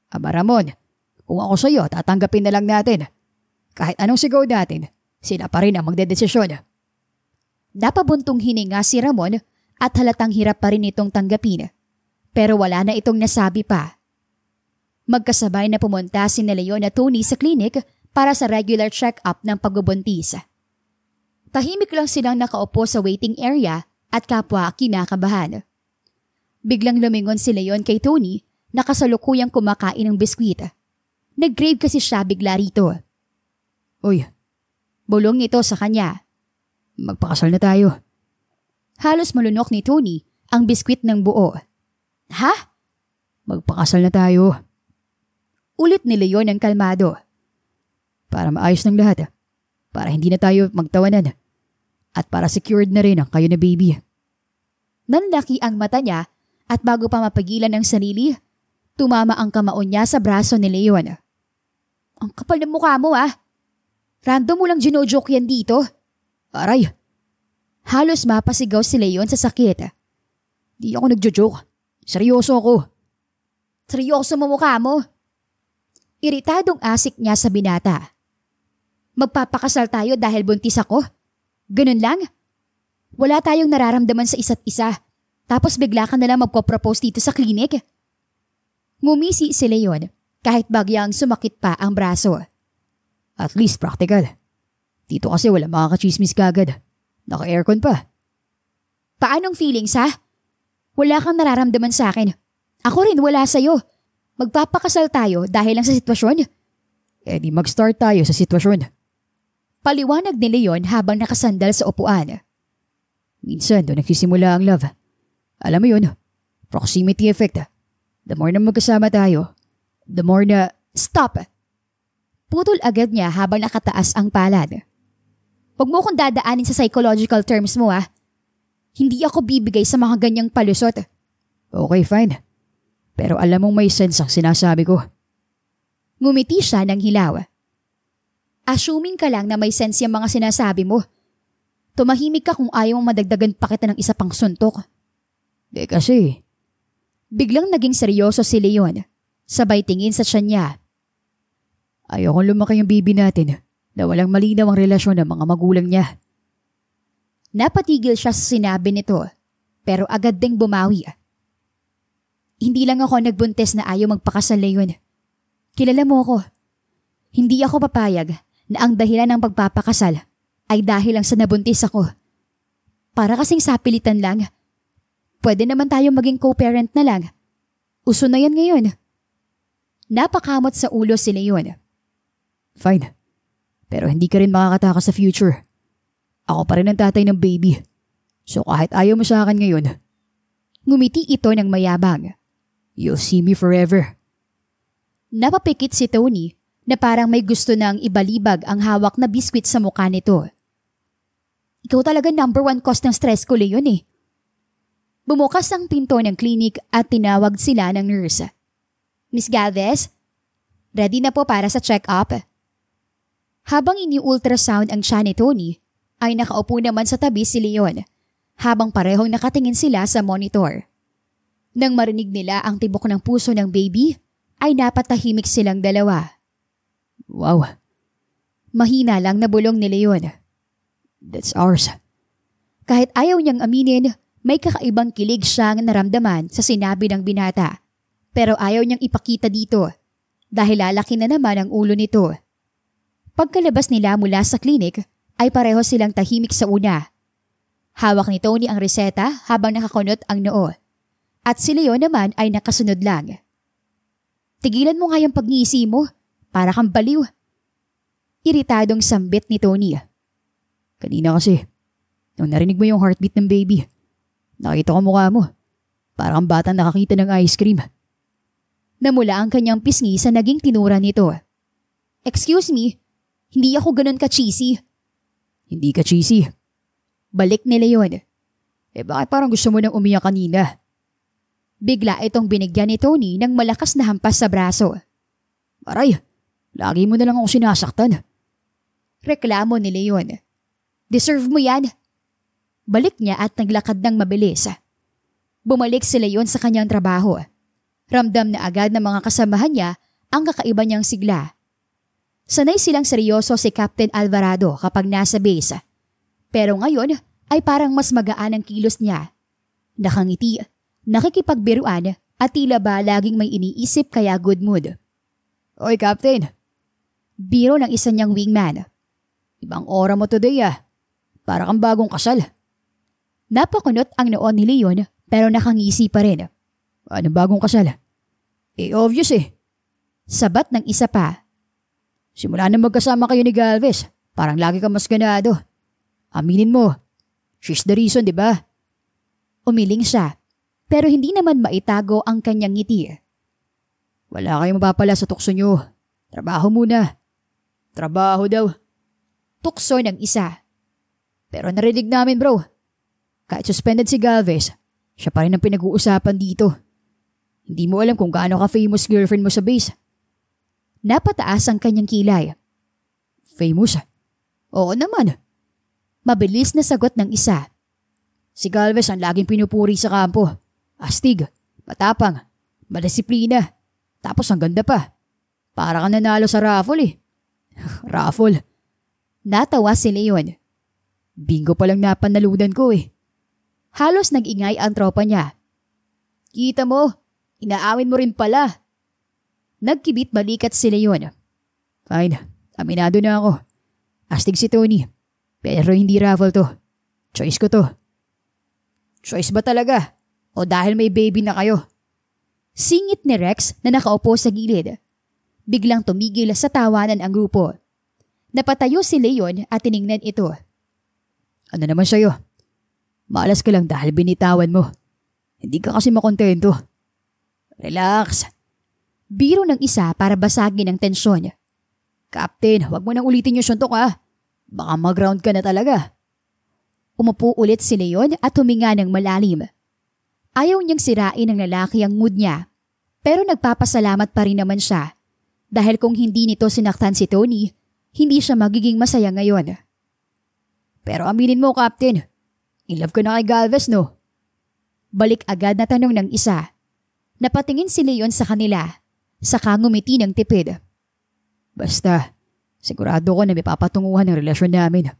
Aba Ramon, kung ako sa'yo, tatanggapin na lang natin. Kahit anong sigaw natin, sila pa rin ang magdedesisyon. Napabuntong hininga si Ramon at halatang hirap pa rin itong tanggapin. Pero wala na itong nasabi pa. Magkasabay na pumunta si Leon at Tony sa klinik para sa regular check-up ng pagbubuntis. Tahimik lang silang nakaupo sa waiting area at kapwa kinakabahan. Biglang lumingon si Leon kay Tony na kasalukuyang kumakain ng biskwit. Nag-grave kasi siya bigla rito. Uy, bulong nito sa kanya. Magpakasal na tayo. Halos malunok ni Tony ang biskwit ng buo. Ha? Magpakasal na tayo. Ulit ni Leon ang kalmado. Para maayos ng lahat. Para hindi na tayo magtawanan. At para secured na rin ang kayo na baby. Nanlaki ang mata niya at bago pa mapagilan ang sarili, tumama ang kamao niya sa braso ni Leon. Ang kapal ng mukha mo ah. Random mo lang ginojoke yan dito. Aray! Halos mapasigaw si Leon sa sakit. Di ako nagjojoke. Seryoso ako. Seryoso mo mukha mo. Iritadong asik niya sa binata. Magpapakasal tayo dahil buntis ako? Ganun lang? Wala tayong nararamdaman sa isa't isa. Tapos bigla ka na lang magpo-propose dito sa klinik? Ngumisi si Leon kahit bagyang sumakit pa ang braso. At least practical. Dito kasi wala makakachismis kagad. Naka-aircon pa. Paanong feelings ha? Wala kang nararamdaman sa akin. Ako rin wala sa'yo. Magpapakasal tayo dahil lang sa sitwasyon? Eh di mag-start tayo sa sitwasyon. Paliwanag ni Leon habang nakasandal sa upuan. Minsan doon nagsisimula ang love. Alam mo yun, proximity effect. The more na magkasama tayo, the more na... Stop! Putol agad niya habang nakataas ang palad. Huwag mo akong dadaanin sa psychological terms mo ah. Hindi ako bibigay sa mga ganyang palusot. Okay, fine. Pero alam mong may sense ang sinasabi ko. Ngumiti siya ng hilaw. Assuming ka lang na may sense yung mga sinasabi mo. Tumahimik ka kung ayaw mong madagdagan pa kita ng isa pang suntok. Di kasi. Biglang naging seryoso si Leon. Sabay tingin sa tiyan niya. Ayokong lumaki yung baby natin na walang malinaw ang relasyon ng mga magulang niya. Napatigil siya sa sinabi nito pero agad ding bumawi. Hindi lang ako nagbuntis na ayaw magpakasal, Leon. Kilala mo ko. Hindi ako papayag na ang dahilan ng pagpapakasal ay dahil lang sa nabuntis ako. Para kasing sapilitan lang. Pwede naman tayo maging co-parent na lang. Uso na yan ngayon. Napakamot sa ulo si Leon. Fine. Pero hindi ka rin makakatakas sa future. Ako pa rin ang tatay ng baby. So kahit ayaw mo sa akin ngayon. Ngumiti ito ng mayabang. You'll see me forever. Napapikit si Tony na parang may gusto nang ibalibag ang hawak na biskwit sa mukha nito. Ikaw talaga number 1 cause ng stress ko, Leon eh. Bumukas ang pinto ng klinik at tinawag sila ng nurse. Miss Galvez, ready na po para sa check-up? Habang ini-ultrasound ang tiyan ni Tony, ay nakaupo naman sa tabi si Leon habang parehong nakatingin sila sa monitor. Nang marinig nila ang tibok ng puso ng baby, ay napatahimik silang dalawa. Wow. Mahina lang na bulong ni Leon. That's ours. Kahit ayaw niyang aminin, may kakaibang kilig siyang naramdaman sa sinabi ng binata. Pero ayaw niyang ipakita dito dahil lalaki na naman ang ulo nito. Pagkalabas nila mula sa klinik ay pareho silang tahimik sa una. Hawak ni Tony ang reseta habang nakakunot ang noo. At si Leon naman ay nakasunod lang. Tigilan mo nga yung pag-iisi mo, para kang baliw. Iritadong sambit ni Tony. Kanina kasi, nung narinig mo yung heartbeat ng baby, nakita ko mukha mo. Parang batang nakakita ng ice cream. Namula ang kanyang pisngi sa naging tinura nito. Excuse me, hindi ako ganun ka-cheesy. Hindi ka cheesy. Balik ni Leon. Bakit parang gusto mo nang umiyak kanina? Bigla itong binigyan ni Tony ng malakas na hampas sa braso. Aray, lagi mo na lang ako sinasaktan. Reklamo ni Leon. Deserve mo yan. Balik niya at naglakad ng mabilis. Bumalik si Leon sa kanyang trabaho. Ramdam na agad ng mga kasamahan niya ang kakaiba niyang sigla. Sanay silang seryoso si Captain Alvarado kapag nasa base. Pero ngayon ay parang mas magaan ang kilos niya. Nakangiti, nakikipagbiruan at tila ba laging may iniisip kaya good mood. Oy, Captain. Biro ng isa niyang wingman. Ibang aura mo today ah. Para kang bagong kasal. Napakunot ang noon ni Leon pero nakangisi pa rin. Anong bagong kasal? Obvious eh. Sabat ng isa pa. Simula na magkasama kayo ni Galvez, parang lagi kang mas ganado. Aminin mo, she's the reason, di ba? Umiling siya, pero hindi naman maitago ang kanyang ngiti. Wala kayong mapapala sa tukso nyo. Trabaho muna. Trabaho daw. Tukso ng isa. Pero narinig namin bro. Kahit suspended si Galvez, siya pa rin ang pinag-uusapan dito. Hindi mo alam kung gaano ka-famous girlfriend mo sa base. Napataas ang kanyang kilay. Famous? Oo naman. Mabilis na sagot ng isa. Si Galvez ang laging pinupuri sa kampo. Astig, matapang, madisiplina. Tapos ang ganda pa. Para ka nanalo sa raffle eh. Raffle? Natawa si Leon. Bingo pa lang napanalunan ko eh. Halos nag-ingay ang tropa niya. Kita mo, inaawin mo rin pala. Nagkibit balikat si Leon. Fine, aminado na ako. Astig si Tony. Pero hindi raffle to. Choice ko to. Choice ba talaga? O dahil may baby na kayo? Singit ni Rex na nakaupo sa gilid. Biglang tumigil sa tawanan ang grupo. Napatayo si Leon at tiningnan ito. Ano naman sa'yo? Malas ka lang dahil binitawan mo. Hindi ka kasi makontento. Relax. Biro ng isa para basagin ang tensyon. Captain, wag mo nang ulitin yung suntok ha. Baka mag-ground ka na talaga. Umupo ulit si Leon at huminga ng malalim. Ayaw niyang sirain ng lalaki ang mood niya. Pero nagpapasalamat pa rin naman siya. Dahil kung hindi nito sinaktan si Tony, hindi siya magiging masaya ngayon. Pero aminin mo, Captain. In love ka na kay Galvez, no? Balik agad na tanong ng isa. Napatingin si Leon sa kanila. Saka ngumiti ng tipid. Basta, sigurado ko na may papatunguhan ng relasyon namin.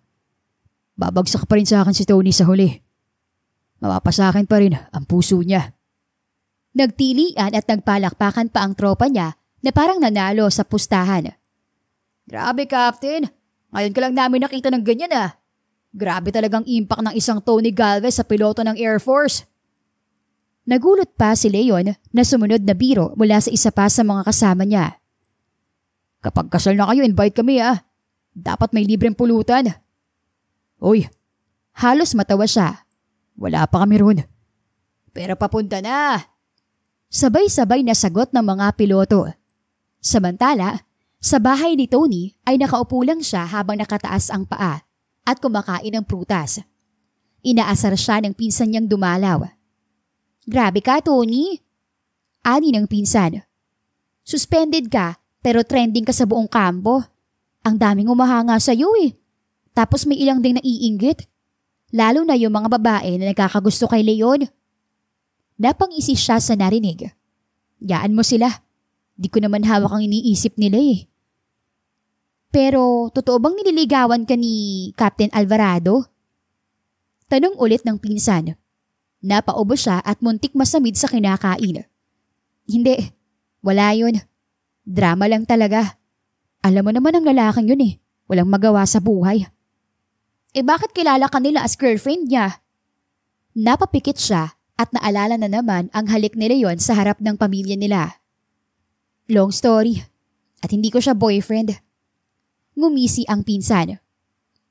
Babagsak pa rin sa akin si Tony sa huli. Mapapasakin pa rin ang puso niya. Nagtilian at nagpalakpakan pa ang tropa niya na parang nanalo sa pustahan. Grabe, Captain. Ngayon ka lang namin nakita ng ganyan ah. Grabe talagang impact ng isang Tony Galvez sa piloto ng Air Force. Nagulat pa si Leon na sumunod na biro mula sa isa pa sa mga kasama niya. Kapag kasal na kayo, invite kami ah. Dapat may libreng pulutan. Uy, halos matawa siya. Wala pa kami roon. Pero papunta na. Sabay-sabay na sagot ng mga piloto. Samantala, sa bahay ni Tony ay nakaupo lang siya habang nakataas ang paa at kumakain ng prutas. Inaasar siya ng pinsan niyang dumalaw. Grabe ka, Tony. Ani ng pinsan. Suspended ka pero trending ka sa buong kampo. Ang daming umahanga sa iyo eh. Tapos may ilang ding naiinggit. Lalo na yung mga babae na nagkakagusto kay Leon. Napangisi siya sa narinig. Yaan mo sila. Di ko naman hawak ang iniisip nila eh. Pero totoo bang nililigawan ka ni Captain Alvarado? Tanong ulit ng pinsan. Napaubo siya at muntik masamid sa kinakain. Hindi, wala yun. Drama lang talaga. Alam mo naman ang lalaking yun eh. Walang magawa sa buhay. Eh bakit kilala ka nila as girlfriend niya? Napapikit siya at naalala na naman ang halik ni Leon sa harap ng pamilya nila. Long story. At hindi ko siya boyfriend. Ngumisi ang pinsan.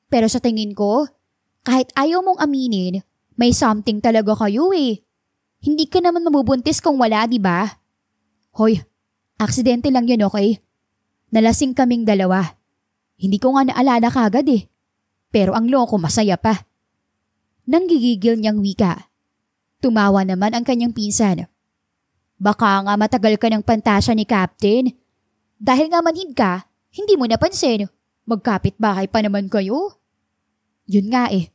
Pero sa tingin ko, kahit ayaw mong aminin, may something talaga kayo eh. Hindi ka naman mabubuntis kung wala, di ba? Hoy, aksidente lang yun, okay? Nalasing kaming dalawa. Hindi ko nga naalala kagad eh. Pero ang loko masaya pa. Nanggigigil niyang wika. Tumawa naman ang kanyang pinsan. Baka nga matagal ka ng pantasya ni Captain. Dahil nga manhid ka, hindi mo napansin. Magkapit-bahay pa naman kayo. Yun nga eh.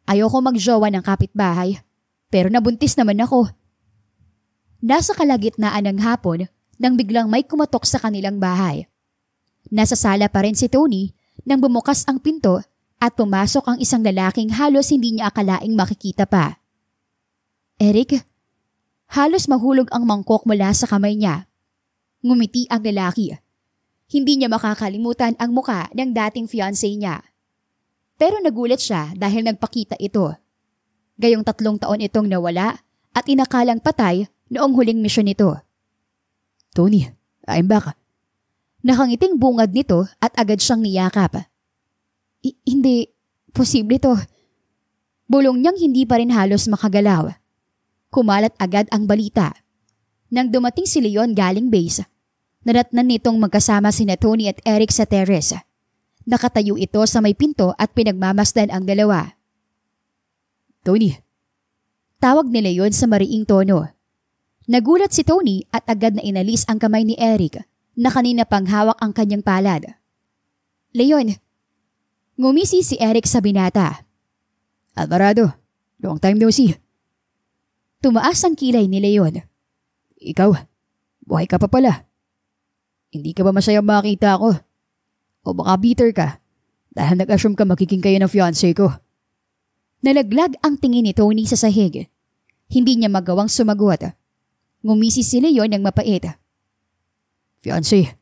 Ayoko magjowa ng kapitbahay. Pero nabuntis naman ako. Nasa kalagitnaan ng hapon nang biglang may kumatok sa kanilang bahay. Nasa sala pa rin si Tony nang bumukas ang pinto at pumasok ang isang lalaking halos hindi niya akalaing makikita pa. Eric, halos mahulog ang mangkok mula sa kamay niya. Ngumiti ang lalaki. Hindi niya makakalimutan ang muka ng dating fiancé niya. Pero nagulat siya dahil nagpakita ito. Gayong 3 taon itong nawala at inakalang patay noong huling misyon nito. Tony, I'm back. Nakangiting bungad nito at agad siyang niyakap. Hindi, posible to. Bulong niyang hindi pa rin halos makagalaw. Kumalat agad ang balita. Nang dumating si Leon galing base, nadatnan nitong magkasama sina Tony at Eric sa terrace. Nakatayo ito sa may pinto at pinagmamasdan ang dalawa. Tony. Tawag ni Leon sa mariing tono. Nagulat si Tony at agad na inalis ang kamay ni Eric na kanina pang hawak ang kanyang palad. Leon. Ngumisi si Eric sa binata. Alvarado, long time no see. Tumaas ang kilay ni Leon. Ikaw, buhay ka pa pala. Hindi ka ba masayang makita ako? O baka bitter ka dahil nag-assume ka magiging kayo ng fiancé ko? Nalaglag ang tingin ni Tony sa sahig. Hindi niya magawang sumagot. Ngumisi si Leon ng mapait. Fiancé,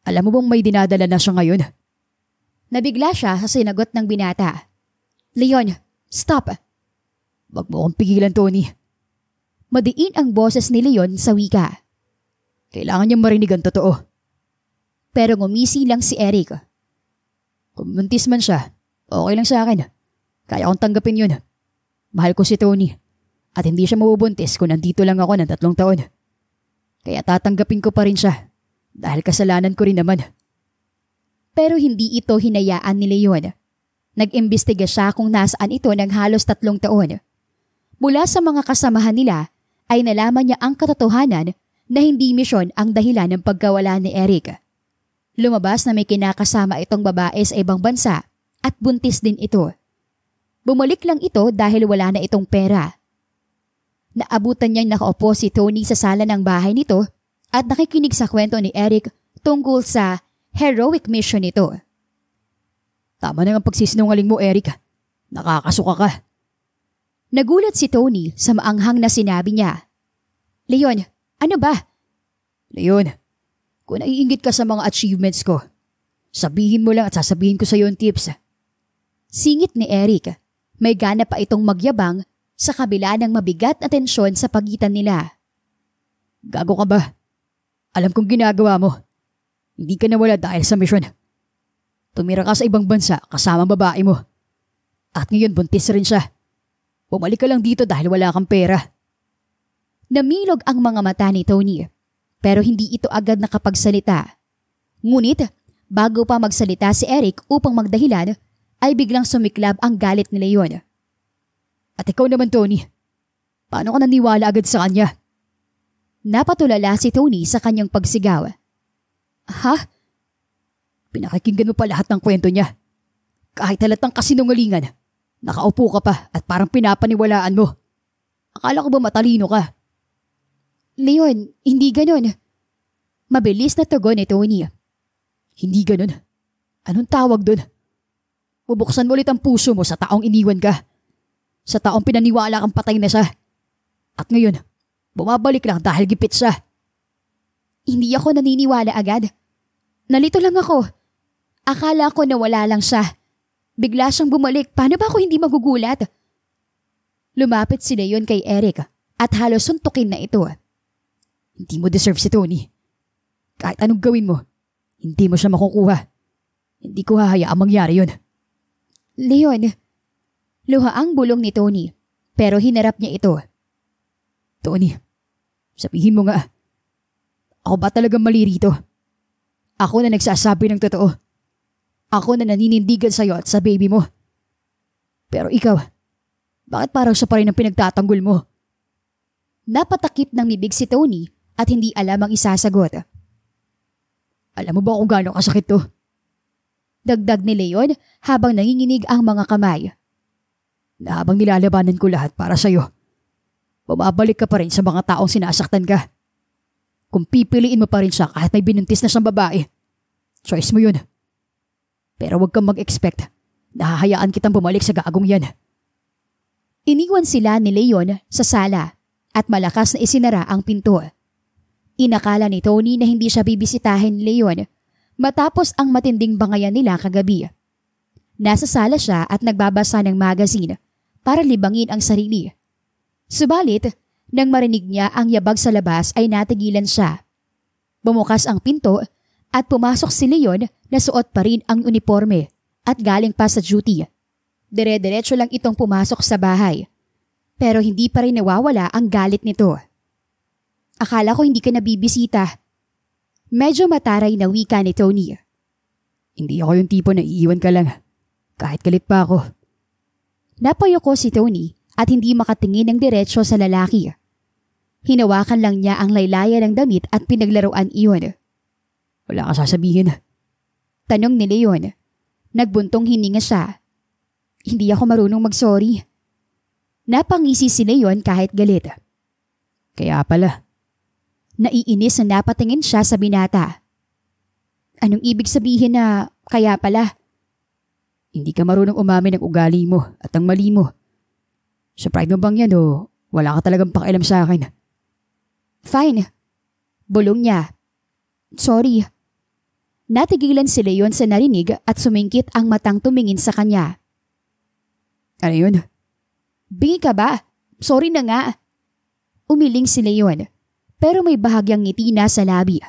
alam mo bang may dinadala na siya ngayon? Nabigla siya sa sinagot ng binata. Leon, stop! Wag mo akong pigilan, Tony. Madiin ang boses ni Leon sa wika. Kailangan niyang marinig ang totoo. Pero ngumisi lang si Eric. Kung buntis man siya, okay lang sa akin. Kaya kong tanggapin yun. Mahal ko si Tony. At hindi siya mabubuntis kung nandito lang ako ng 3 taon. Kaya tatanggapin ko pa rin siya. Dahil kasalanan ko rin naman. Pero hindi ito hinayaan ni Leon. Nag-imbestiga siya kung nasaan ito ng halos 3 taon. Mula sa mga kasamahan nila ay nalaman niya ang katotohanan na hindi misyon ang dahilan ng pagkawala ni Eric. Lumabas na may kinakasama itong babae sa ibang bansa at buntis din ito. Bumalik lang ito dahil wala na itong pera. Naabutan niyang nakaupo si Tony sa sala ng bahay nito at nakikinig sa kwento ni Eric tungkol sa heroic mission nito. Tama na ang pagsisinungaling mo, Eric. Nakakasuka ka. Nagulat si Tony sa maanghang na sinabi niya. Leon, ano ba? Leon, kung naiinggit ka sa mga achievements ko, sabihin mo lang at sasabihin ko sa iyo ang tips. Singit ni Eric. May gana pa itong magyabang sa kabila ng mabigat na tensyon sa pagitan nila. Gago ka ba? Alam kong ginagawa mo. Hindi ka nawala dahil sa misyon. Tumira ka sa ibang bansa kasama babae mo. At ngayon buntis rin siya. Bumalik ka lang dito dahil wala kang pera. Namilog ang mga mata ni Tony, pero hindi ito agad nakapagsalita. Ngunit, bago pa magsalita si Eric upang magdahilan, ay biglang sumiklab ang galit ni Leon. At ikaw naman, Tony. Paano ka naniwala agad sa kanya? Napatulala si Tony sa kanyang pagsigaw. Ha? Pinakikinggan mo pa lahat ng kwento niya. Kahit halatang kasinungalingan, nakaupo ka pa at parang pinapaniwalaan mo. Akala ko ba matalino ka? Leon, hindi ganon. Mabilis na tugon ni Tony. Hindi ganon? Anong tawag doon? Bubuksan mo ulit ang puso mo sa taong iniwan ka. Sa taong pinaniwala kang patay na siya. At ngayon, bumabalik lang dahil gipit siya. Hindi ako naniniwala agad. Nalito lang ako. Akala ko na wala lang siya. Bigla siyang bumalik. Paano ba ako hindi magugulat? Lumapit si Leon kay Eric at halos suntukin na ito. Hindi mo deserve si Tony. Kahit anong gawin mo, hindi mo siya makukuha. Hindi ko hahayaang mangyari yun. Leon, luha ang bulong ni Tony, pero hinarap niya ito. Tony, sabihin mo nga, ako ba talagang mali rito? Ako na nagsasabi ng totoo. Ako na naninindigan sa'yo at sa baby mo. Pero ikaw, bakit parang siya pa rin ang pinagtatanggol mo? Napatakip ng bibig si Tony at hindi alam ang isasagot. Alam mo ba kung gaano kasakit to? Dagdag ni Leon habang nanginginig ang mga kamay. Na habang nilalabanan ko lahat para sa'yo, bumabalik ka pa rin sa mga taong sinasaktan ka. Kung pipiliin mo pa rin siya kahit may binuntis na siyang babae, choice mo yun. Pero huwag kang mag-expect na hahayaan kitang bumalik sa gagong yan. Iniwan sila ni Leon sa sala at malakas na isinara ang pinto. Inakala ni Tony na hindi siya bibisitahin ni Leon matapos ang matinding bangayan nila kagabi. Nasa sala siya at nagbabasa ng magazine para libangin ang sarili. Subalit, nang marinig niya ang yabag sa labas ay natigilan siya. Bumukas ang pinto at pumasok si Leon na suot pa rin ang uniforme at galing pa sa duty. Dire-diretso lang itong pumasok sa bahay. Pero hindi pa rin nawawala ang galit nito. Akala ko hindi ka nabibisita. Medyo mataray na wika ni Tony. Hindi ako yung tipo na iiwan ka lang. Kahit galit pa ako. Napayoko si Tony at hindi makatingin ng diretsyo sa lalaki. Hinawakan lang niya ang laylayan ng damit at pinaglaruan iyon. Wala ka sasabihin. Tanong ni Leon. Nagbuntong hininga siya. Hindi ako marunong mag-sorry. Napangisi si Leon kahit galit. Kaya pala. Naiinis na napatingin siya sa binata. Anong ibig sabihin na kaya pala? Hindi ka marunong umamin ng ugali mo at ang mali mo. Sa pride mo bang yan o wala ka talagang pakialam sa akin? Fine. Bulong niya. Sorry. Natigilan si Leon sa narinig at sumingkit ang matang tumingin sa kanya. Ano yun? Bingi ka ba? Sorry na nga. Umiling si Leon, pero may bahagyang ngiti na sa labi.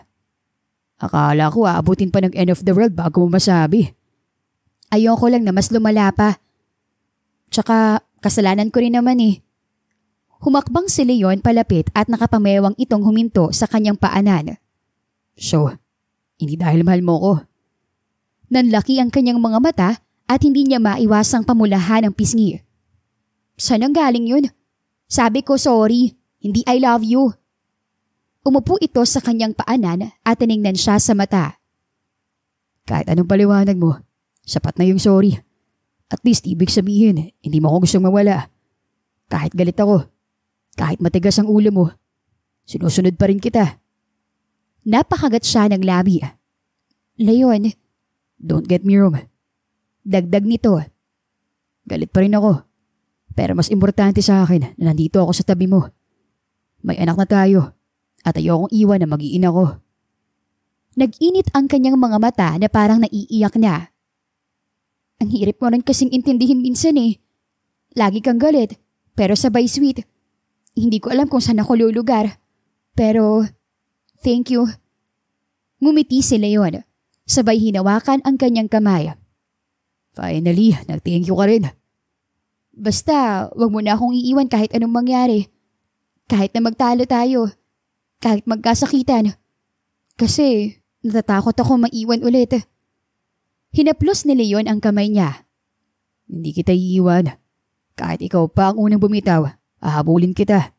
Akala ko aabutin pa ng end of the world bago mo masabi. Ayoko lang na mas lumala pa. Tsaka kasalanan ko rin naman eh. Humakbang si Leon palapit at nakapamewang itong huminto sa kanyang paanan. So, hindi dahil mahal mo ko? Nanlaki ang kanyang mga mata at hindi niya maiwasang pamulahan ng pisngi. Saan ang galing yun? Sabi ko sorry, hindi I love you. Umupo ito sa kanyang paanan at tiningnan siya sa mata. Kahit anong paliwanag mo, sapat na yung sorry. At least ibig sabihin, hindi mo ako gustong mawala. Kahit galit ako, kahit matigas ang ulo mo, sinusunod pa rin kita. Napakagat siya ng labi. Leon, don't get me wrong. Dagdag nito. Galit pa rin ako. Pero mas importante sa akin na nandito ako sa tabi mo. May anak na tayo at ayokong iwan na mag-iina ko. Nag-init ang kanyang mga mata na parang naiiyak na. Ang hirap mo rin kasing intindihin minsan eh. Lagi kang galit, pero sabay sweet. Hindi ko alam kung saan ako lulugar. Pero, thank you. Ngumiti si Leon. Sabay hinawakan ang kanyang kamay. Finally, nag-thank you ka rin. Basta, wag mo na akong iiwan kahit anong mangyari. Kahit na magtalo tayo. Kahit magkasakitan. Kasi, natatakot ako maiwan ulit. Hinaplos ni Leon ang kamay niya. Hindi kita iiwan. Kahit ikaw pa ang unang bumitaw, ahabulin kita.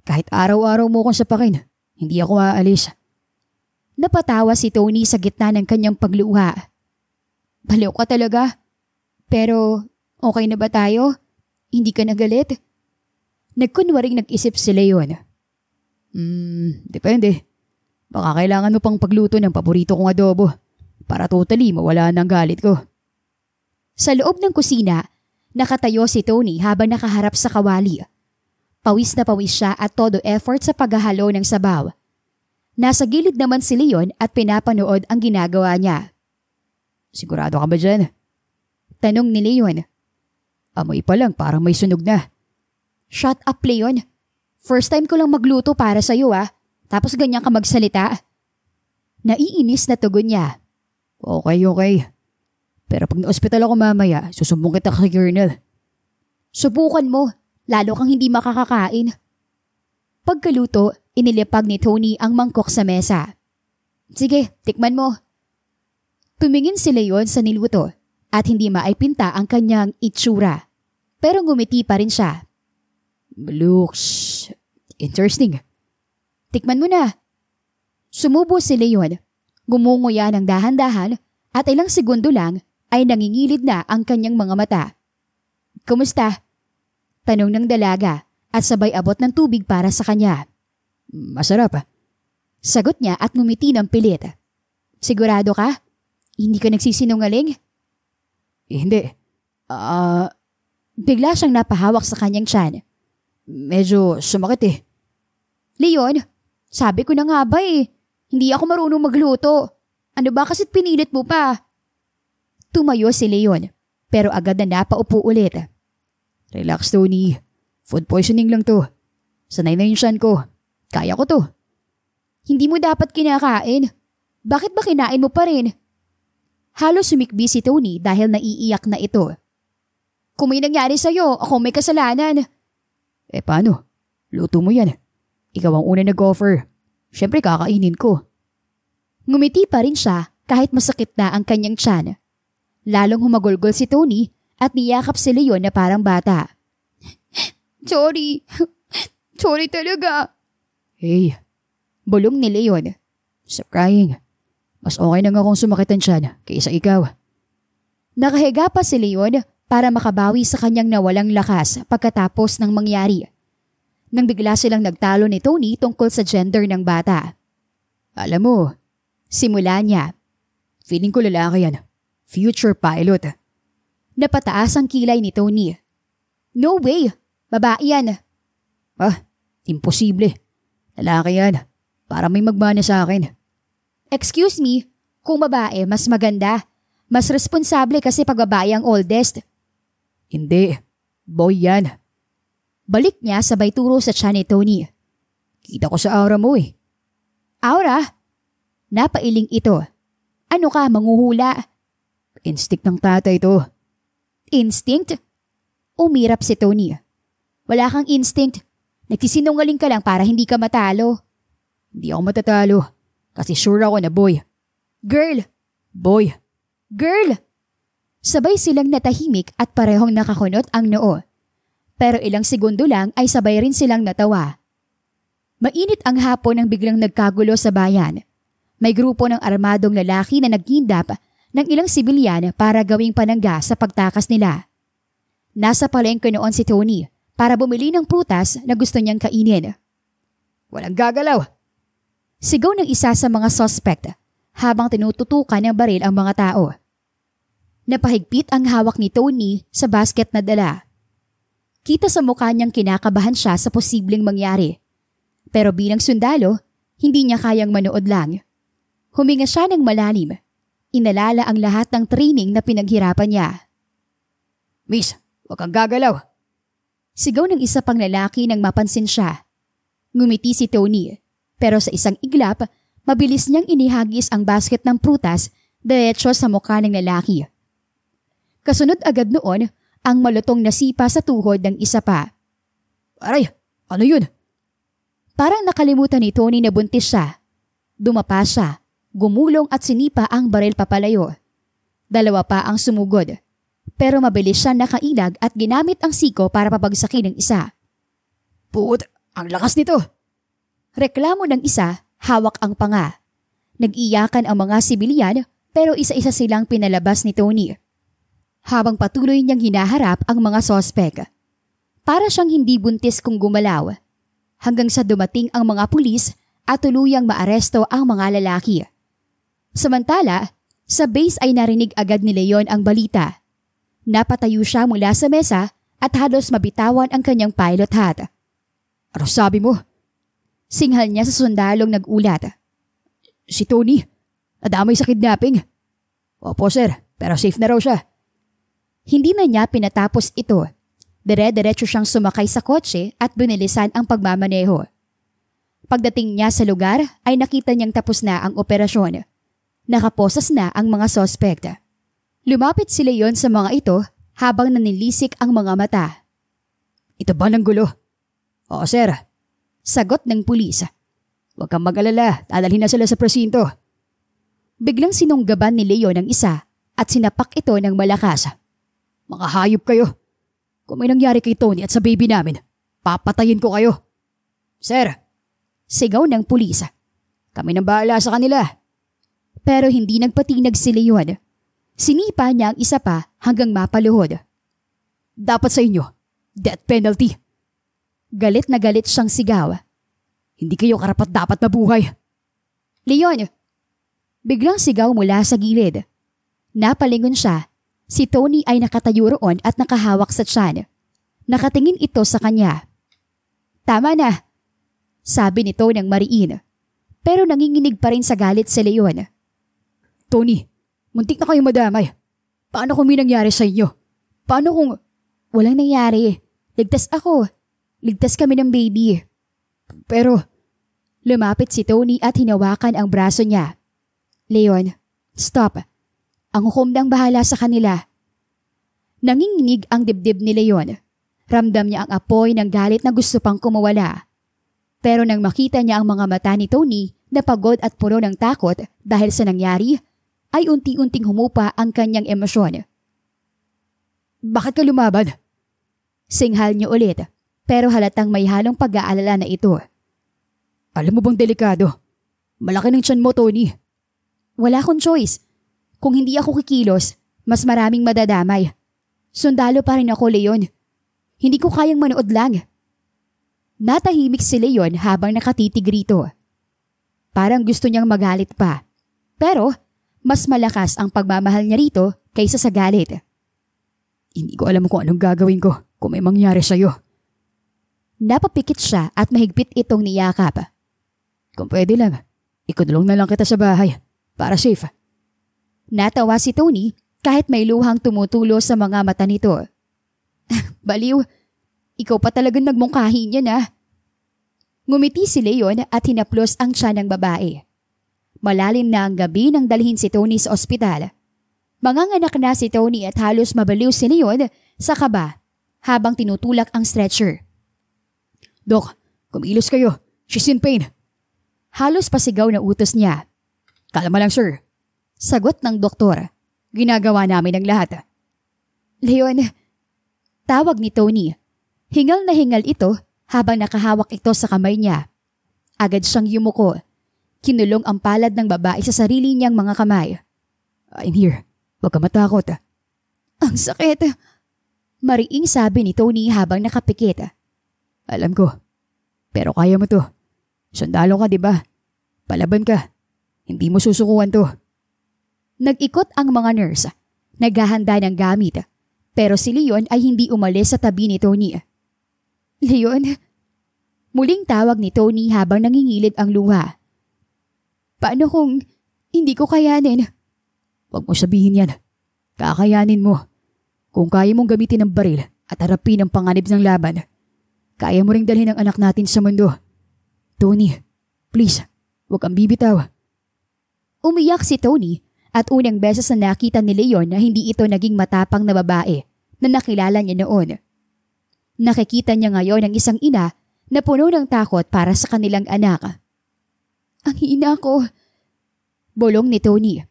Kahit araw-araw mo kong sapakin, hindi ako aalis. Napatawa si Tony sa gitna ng kanyang pagluha. Baliw ka talaga. Pero, okay na ba tayo? Hindi ka nagalit? Nagkunwaring nag-isip si Leon. Depende. Baka kailangan mo pang pagluto ng paborito kong adobo para totally mawala ng galit ko. Sa loob ng kusina, nakatayo si Tony habang nakaharap sa kawali. Pawis na pawis siya at todo effort sa paghahalo ng sabaw. Nasa gilid naman si Leon at pinapanood ang ginagawa niya. Sigurado ka ba dyan? Tanong ni Leon. Amoy pa lang parang may sunog na. Shut up, Leon. First time ko lang magluto para sa'yo Tapos ganyan ka magsalita. Naiinis na tugon niya. Okay. Pero pag na-hospital ako mamaya, susumbong kita kay Colonel. Subukan mo, lalo kang hindi makakakain. Pagkaluto, inilipag ni Tony ang mangkok sa mesa. Sige, tikman mo. Tumingin si Leon sa niluto at hindi maipinta ang kanyang itsura. Pero ngumiti pa rin siya. Looks interesting. Tikman mo na. Sumubo si Leon. Gumunguya ng dahan-dahan at ilang segundo lang ay nangingilid na ang kanyang mga mata. Kumusta? Tanong ng dalaga at sabay abot ng tubig para sa kanya. Masarap. Sagot niya at ngumiti ng pilit. Sigurado ka? Hindi ka nagsisinungaling? Hindi. Bigla siyang napahawak sa kanyang tiyan. Medyo sumakit Leon, sabi ko na nga ba hindi ako marunong magluto. Ano ba kasit pinilit mo pa? Tumayo si Leon, pero agad na napaupo ulit. Relax, Tony. Food poisoning lang to. Sanay na yung tiyan ko. Kaya ko to. Hindi mo dapat kinakain. Bakit ba kinain mo pa rin? Halos sumikbi si Tony dahil naiiyak na ito. Kung may nangyari sa'yo, ako may kasalanan. Paano? Luto mo yan. Ikaw ang una nag-offer. Siyempre kakainin ko. Ngumiti pa rin siya kahit masakit na ang kanyang tiyan. Lalong humagulgol si Tony at niyakap si Leon na parang bata. Sorry. Sorry talaga. Hey. Bulong ni Leon. Stop crying. Mas okay na nga kung sumakit ang tiyan kaysa ikaw. Nakahiga pa si Leon para makabawi sa kanyang nawalang lakas pagkatapos ng mangyari. Nang bigla silang nagtalo ni Tony tungkol sa gender ng bata. Alam mo, simula niya. Feeling ko lalaki yan. Future pilot. Napataas ang kilay ni Tony. No way! Babae yan. Imposible. Lalaki yan. Para may magmana sa akin. Excuse me, kung babae mas maganda. Mas responsable kasi pag babae ang oldest. Hindi. Boy yan. Balik niya sabay turo sa tiyan ni Tony. Kita ko sa aura mo Aura? Napailing ito. Ano ka, manghuhula? Instinct ng tatay to. Instinct? Umirap si Tony. Wala kang instinct. Nagsisinungaling ka lang para hindi ka matalo. Hindi ako matatalo. Kasi sure ako na boy. Girl! Boy! Girl! Sabay silang natahimik at parehong nakakunot ang noo. Pero ilang segundo lang ay sabay rin silang natawa. Mainit ang hapon nang biglang nagkagulo sa bayan. May grupo ng armadong lalaki na nagkindap ng ilang sibilyan para gawing panangga sa pagtakas nila. Nasa palengke noon si Tony para bumili ng prutas na gusto niyang kainin. Walang gagalaw! Sigaw ng isa sa mga suspect habang tinututukan ng baril ang mga tao. Napahigpit ang hawak ni Tony sa basket na dala. Kita sa mukha niyang kinakabahan siya sa posibleng mangyari. Pero bilang sundalo, hindi niya kayang manood lang. Huminga siya ng malalim. Inalala ang lahat ng training na pinaghirapan niya. Miss, huwag kang gagalaw. Sigaw ng isa pang lalaki nang mapansin siya. Ngumiti si Tony, pero sa isang iglap, mabilis niyang inihagis ang basket ng prutas diretso sa mukha ng lalaki. Kasunod agad noon ang malutong na sipa sa tuhod ng isa pa. Aray, ano yun? Parang nakalimutan ni Tony na buntis siya. Dumapa siya, gumulong at sinipa ang baril papalayo. Dalawa pa ang sumugod. Pero mabilis siya nakailag at ginamit ang siko para papagsakin ng isa. Put, ang lakas nito! Reklamo ng isa, hawak ang panga. Nag-iyakan ang mga sibilyan pero isa-isa silang pinalabas ni Tony. Habang patuloy niyang hinaharap ang mga sospek. Para siyang hindi buntis kung gumalaw. Hanggang sa dumating ang mga pulis at tuluyang maaresto ang mga lalaki. Samantala, sa base ay narinig agad ni Leon ang balita. Napatayo siya mula sa mesa at halos mabitawan ang kanyang pilot hat. Ano sabi mo? Singhal niya sa sundalong nag-ulat. Si Tony, nadamay sa kidnapping. Opo sir, pero safe na raw siya. Hindi na niya pinatapos ito. Dire-diretso siyang sumakay sa kotse at binilisan ang pagmamaneho. Pagdating niya sa lugar ay nakita niyang tapos na ang operasyon. Nakaposas na ang mga sospek. Lumapit si Leon sa mga ito habang nanilisik ang mga mata. Ito ba ng gulo? Oo sir. Sagot ng pulis. Huwag kang mag-alala, dadalhin na sila sa presinto. Biglang sinunggaban ni Leon ang isa at sinapak ito ng malakas. Mga hayop kayo. Kung may nangyari kay Tony at sa baby namin, papatayin ko kayo. Sir, sigaw ng pulis. Kami nang bahala sa kanila. Pero hindi nagpatinag si Leon. Sinipa niya ang isa pa hanggang mapaluhod. Dapat sa inyo, death penalty. Galit na galit siyang sigaw. Hindi kayo karapat-dapat mabuhay. Leon! Biglang sigaw mula sa gilid. Napalingon siya. Si Tony ay nakatayo roon at nakahawak sa tiyan. Nakatingin ito sa kanya. Tama na, sabi nito ng mariin. Pero nanginginig pa rin sa galit si Leon. Tony, muntik na kayong madamay. Paano kung may nangyari sa inyo? Paano kung... Walang nangyari. Ligtas ako. Ligtas kami ng baby. Pero... Lumapit si Tony at hinawakan ang braso niya. Leon, stop. Ang hukom nang bahala sa kanila. Nanginginig ang dibdib ni Leon. Ramdam niya ang apoy ng galit na gusto pang kumawala. Pero nang makita niya ang mga mata ni Tony na pagod at puno ng takot dahil sa nangyari, ay unti-unting humupa ang kanyang emosyon. Bakit ka lumaban? Singhal niya ulit, pero halatang may halong pag-aalala na ito. Alam mo bang delikado? Malaki ng tiyan mo, Tony. Wala akong choice. Kung hindi ako kikilos, mas maraming madadamay. Sundalo pa rin ako, Leon. Hindi ko kayang manood lang. Natahimik si Leon habang nakatitig rito. Parang gusto niyang magalit pa. Pero mas malakas ang pagmamahal niya rito kaysa sa galit. Hindi ko alam kung anong gagawin ko kung may mangyari sa'yo. Napapikit siya at mahigpit itong niyakap. Kung pwede lang, ikulong na lang kita sa bahay para safe. Natawa si Tony kahit may luhang tumutulo sa mga mata nito. Baliw, ikaw pa talagang nagmungkahi niya na. Ngumiti si Leon at hinaplos ang tiyan ng babae. Malalim na ang gabi nang dalhin si Tony sa ospital. Manganganak na si Tony at halos mabaliw si Leon sa kaba habang tinutulak ang stretcher. Dok, kumilos kayo. She's in pain. Halos pasigaw na utos niya. Kalma lang sir. Sagot ng doktor. Ginagawa namin ang lahat. Leon, tawag ni Tony. Hingal na hingal ito habang nakahawak ito sa kamay niya. Agad siyang yumuko. Kinulong ang palad ng babae sa sarili niyang mga kamay. I'm here. Huwag ka matakot. Ang sakit. Mariing sabi ni Tony habang nakapikit. Alam ko. Pero kaya mo to. Sundalo ka, di ba? Palaban ka. Hindi mo susukuan to. Nag-ikot ang mga nurse. Naghahanda ng gamit. Pero si Leon ay hindi umalis sa tabi ni Tony. Leon, Muling tawag ni Tony habang nangingilid ang luha. Paano kung hindi ko kayanin? Huwag mo sabihin yan. Kakayanin mo. Kung kaya mong gamitin ang baril at harapin ang panganib ng laban, kaya mo ring dalhin ang anak natin sa mundo. Tony, please, huwag kang bibitaw. Umiyak si Tony at unang beses na nakita ni Leon na hindi ito naging matapang na babae na nakilala niya noon. Nakikita niya ngayon ang isang ina na puno ng takot para sa kanilang anak. Ang hina ko. Bulong ni Tony.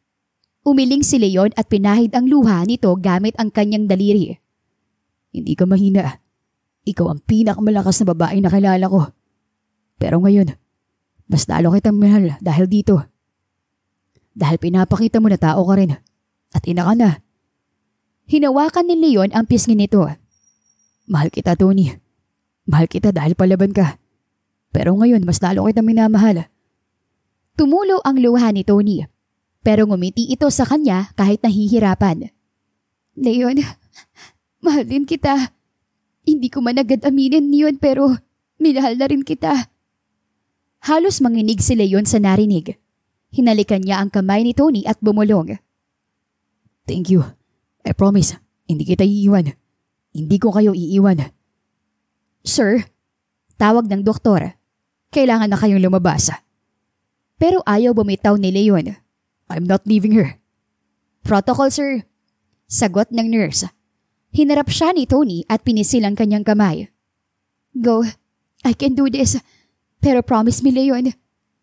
Umiling si Leon at pinahid ang luha nito gamit ang kanyang daliri. Hindi ka mahina. Ikaw ang pinakamalakas na babae na kilala ko. Pero ngayon, mas lalo kitang mahal dahil dito. Dahil pinapakita mo na tao ka rin. At ina ka na. Hinawakan ni Leon ang pisngi nito. Mahal kita, Tony. Mahal kita dahil palaban ka. Pero ngayon, mas lalo kitang minamahal. Tumulo ang luha ni Tony. Pero ngumiti ito sa kanya kahit nahihirapan. Leon, mahal din kita. Hindi ko man agad aminin yun pero minahal na rin kita. Halos manginig si Leon sa narinig. Hinalikan niya ang kamay ni Tony at bumulong. Thank you. I promise, hindi kita iiwan. Hindi ko kayo iiwan. Sir, tawag ng doktor. Kailangan na kayong lumabas. Pero ayaw bumitaw ni Leon. I'm not leaving her. Protocol, sir. Sagot ng nurse. Hinarap siya ni Tony at pinisil ang kanyang kamay. Go. I can do this. Pero promise me, Leon,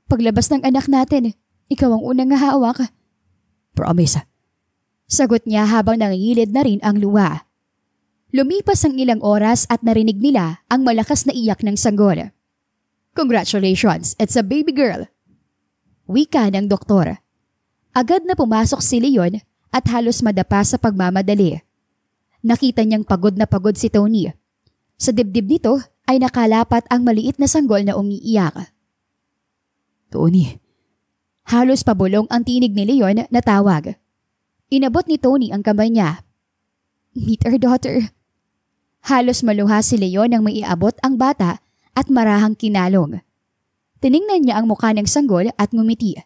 paglabas ng anak natin, ikaw ang unang hahawak. Promise. Sagot niya habang nangingilid na rin ang luha. Lumipas ang ilang oras at narinig nila ang malakas na iyak ng sanggol. Congratulations, it's a baby girl. Wika ng doktor. Agad na pumasok si Leon at halos madapa sa pagmamadali. Nakita niyang pagod na pagod si Tony. Sa dibdib nito ay nakalapat ang maliit na sanggol na umiiyak. Tony. Halos pabulong ang tinig ni Leon na tawag. Inabot ni Tony ang kamay niya. Meet our daughter. Halos maluha si Leon nang maiabot ang bata at marahang kinalong. Tiningnan niya ang mukha ng sanggol at ngumiti,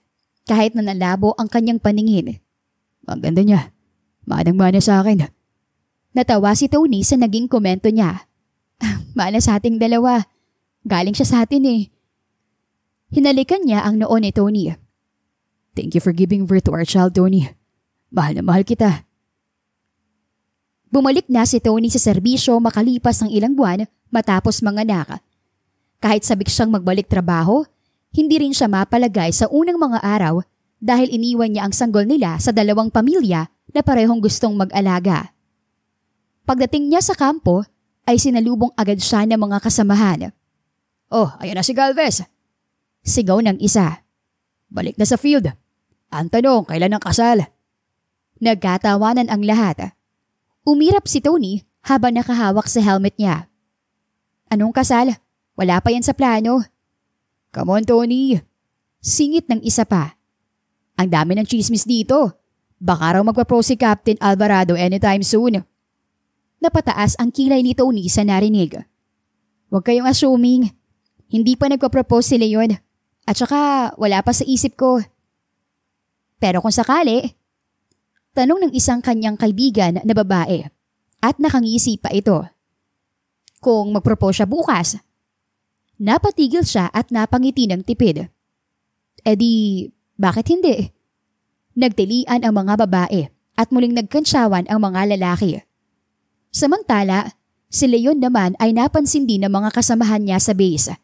kahit na nalabo ang kanyang paningin. Ang ganda niya. Manang-mana sa akin. Natawa si Tony sa naging komento niya. Mana sa ating dalawa. Galing siya sa atin eh. Hinalikan niya ang noo ni Tony. Thank you for giving birth to our child, Tony. Mahal na mahal kita. Bumalik na si Tony sa serbisyo makalipas ng ilang buwan matapos manganak. Kahit sabik siyang magbalik trabaho, hindi rin siya mapalagay sa unang mga araw dahil iniwan niya ang sanggol nila sa dalawang pamilya na parehong gustong mag-alaga. Pagdating niya sa kampo, ay sinalubong agad siya ng mga kasamahan. Oh, ayan na si Galvez. Sigaw ng isa. Balik na sa field. Ang tanong, kailan ang kasal? Nagkatawanan ang lahat. Umirap si Tony habang nakahawak sa helmet niya. Anong kasal? Wala pa yan sa plano. Come on, Tony. Singit ng isa pa. Ang dami ng chismis dito. Baka raw magpa-pro si Captain Alvarado anytime soon. Napataas ang kilay ni Tony sa narinig. Huwag kayong assuming. Hindi pa nagpa-propose si Leon. At saka wala pa sa isip ko. Pero kung sakali, tanong ng isang kanyang kaibigan na babae at nakangisi pa ito. Kung magpropose siya bukas. Napatigil siya at napangiti ng tipid. E di, bakit hindi? Nagtilian ang mga babae at muling nagkansyawan ang mga lalaki. Samantala, si Leon naman ay napansin din ng mga kasamahan niya sa base.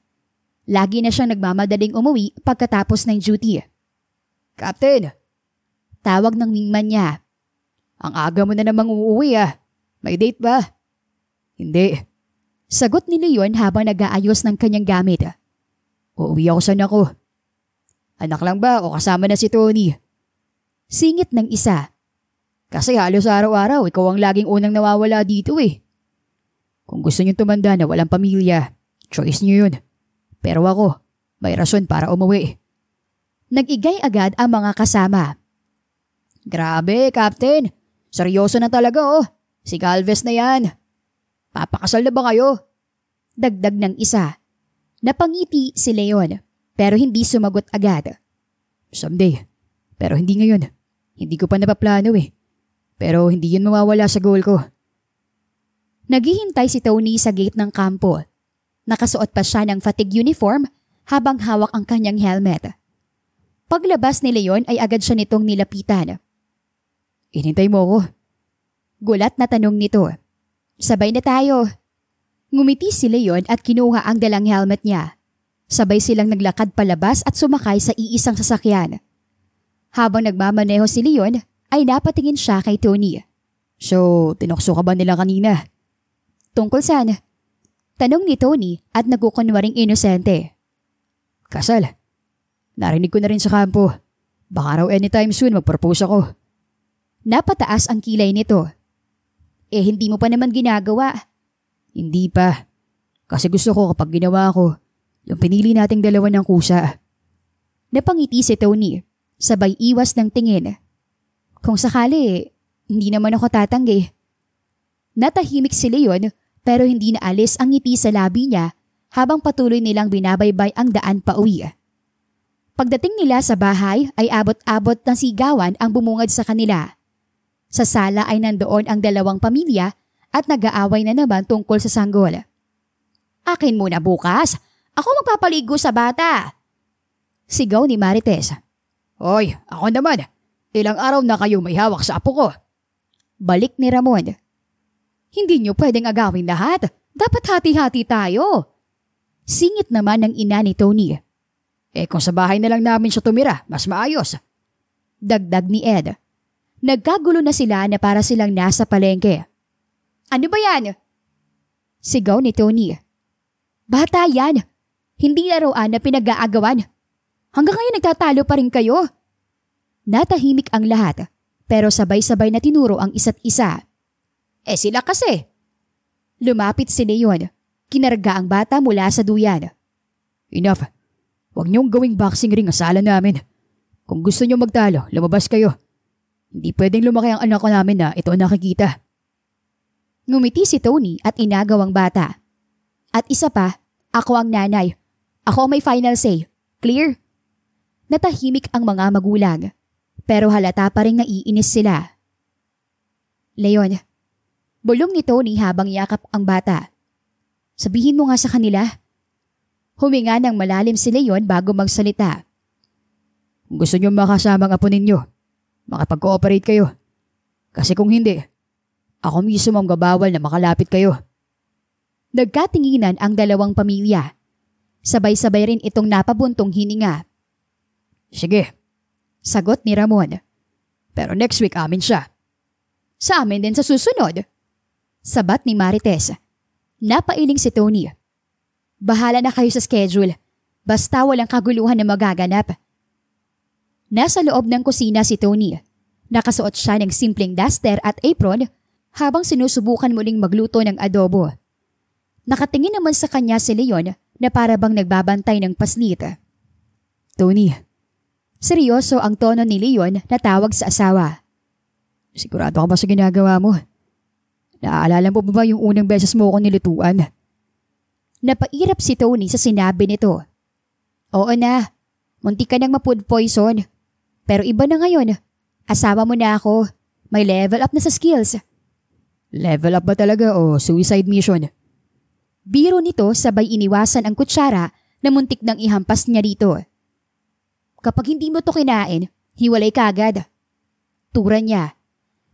Lagi na siyang nagmamadaling umuwi pagkatapos ng duty. Captain! Tawag ng wingman niya. Ang aga mo na namang uuwi ah. May date ba? Hindi. Sagot ni Leon habang nag-aayos ng kanyang gamit. Uuwi ako sa anak ko. Anak lang ba o kasama na si Tony? Singit ng isa. Kasi halos araw-araw ikaw ang laging unang nawawala dito eh. Kung gusto niyo tumanda na walang pamilya, choice niyo yun. Pero ako, may rason para umuwi. Nag-igay agad ang mga kasama. Grabe, Captain. Seryoso na talaga oh. Si Galvez na yan. Papakasal na ba kayo? Dagdag ng isa. Napangiti si Leon pero hindi sumagot agad. Someday. Pero hindi ngayon. Hindi ko pa napaplano eh. Pero hindi yun mawawala sa goal ko. Naghihintay si Tony sa gate ng kampo. Nakasuot pa siya ng fatigue uniform habang hawak ang kanyang helmet. Paglabas ni Leon ay agad siya nitong nilapitan. Inintay mo ako? Gulat na tanong nito. Sabay na tayo. Ngumiti si Leon at kinuha ang dalang helmet niya. Sabay silang naglakad palabas at sumakay sa iisang sasakyan. Habang nagmamaneho si Leon ay napatingin siya kay Tony. So, tinokso ka ba nila kanina? Tungkol saan? Tanong ni Tony at nagkukunwaring inosente. Kasal. Narinig ko na rin sa kampo. Baka raw anytime soon magpropose ako. Napataas ang kilay nito. Hindi mo pa naman ginagawa. Hindi pa. Kasi gusto ko kapag ginawa ko, yung pinili nating dalawa ng kusa. Napangiti si Tony, sabay iwas ng tingin. Kung sakali, hindi naman ako tatanggi. Natahimik si Leon pero hindi naalis ang ngiti sa labi niya habang patuloy nilang binabaybay ang daan pa uwi. Pagdating nila sa bahay ay abot-abot ng sigawan ang bumungad sa kanila. Sa sala ay nandoon ang dalawang pamilya at nag-aaway na naman tungkol sa sanggol. Akin muna bukas. Ako magpapaligo sa bata. Sigaw ni Marites. Hoy, ako naman. Ilang araw na kayo may hawak sa apo ko. Balik ni Ramon. Hindi niyo pwedeng agawin lahat. Dapat hati-hati tayo. Singit naman ng ina ni Tony. Kung sa bahay na lang namin siya tumira, mas maayos. Dagdag ni Ed. Nagkagulo na sila na para silang nasa palengke. Ano ba yan? Sigaw ni Tony. Bata yan. Hindi laruan na pinag-aagawan. Hanggang ngayon nagtatalo pa rin kayo. Natahimik ang lahat pero sabay-sabay na tinuro ang isa't isa. Sila kasi. Lumapit si Leon. Kinarga ang bata mula sa duyan. Enough. Huwag niyong gawing boxing ring ang sala namin. Kung gusto niyo magtalo, lumabas kayo. Hindi pwedeng lumaki ang anak ko namin na ito nakikita. Ngumiti si Tony at inagaw ang bata. At isa pa, ako ang nanay. Ako ang may final say. Clear? Natahimik ang mga magulang. Pero halata pa rin naiinis sila. Leon, bulong ni Tony habang yakap ang bata. Sabihin mo nga sa kanila. Huminga ng malalim si Leon bago magsalita. Kung gusto niyo makasama ang apo ninyo, makapag-cooperate kayo. Kasi kung hindi, ako mismo ang gabawal na makalapit kayo. Nagkatinginan ang dalawang pamilya. Sabay-sabay rin itong napabuntong hininga. Sige, sagot ni Ramon. Pero next week amin siya. Sa amin din sa susunod. Sabat ni Marites. Napailing si Tony. Bahala na kayo sa schedule. Basta walang kaguluhan na magaganap. Nasa loob ng kusina si Tony. Nakasuot siya ng simpleng duster at apron habang sinusubukan muling magluto ng adobo. Nakatingin naman sa kanya si Leon na para bang nagbabantay ng paslit. Tony. Seryoso ang tono ni Leon na tawag sa asawa. Sigurado ka ba sa ginagawa mo? Naaalala mo ba yung unang beses mo ako nilutuan? Napairap si Tony sa sinabi nito. Oo na, muntik ka nang ma-food poison. Pero iba na ngayon. Asawa mo na ako. May level up na sa skills. Level up ba talaga o suicide mission? Biro nito sabay iniwasan ang kutsara na muntik nang ihampas niya dito. Kapag hindi mo to kinain, hiwalay ka agad. Tura niya.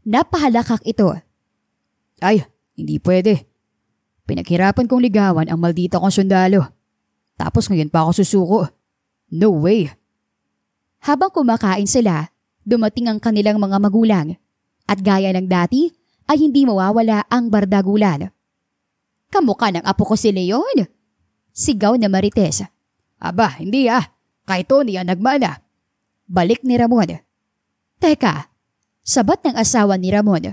Napahalakak ito. Ay, hindi pwede. Pinaghirapan kong ligawan ang maldita kong sundalo. Tapos ngayon pa ako susuko. No way. Habang kumakain sila, dumating ang kanilang mga magulang. At gaya ng dati, ay hindi mawawala ang bardagulan. Kamukha ng apo ko si Leon. Sigaw na Marites. Aba, hindi ah. Kay Tony ang nagmana. Balik ni Ramon. Teka, sabat ng asawa ni Ramon.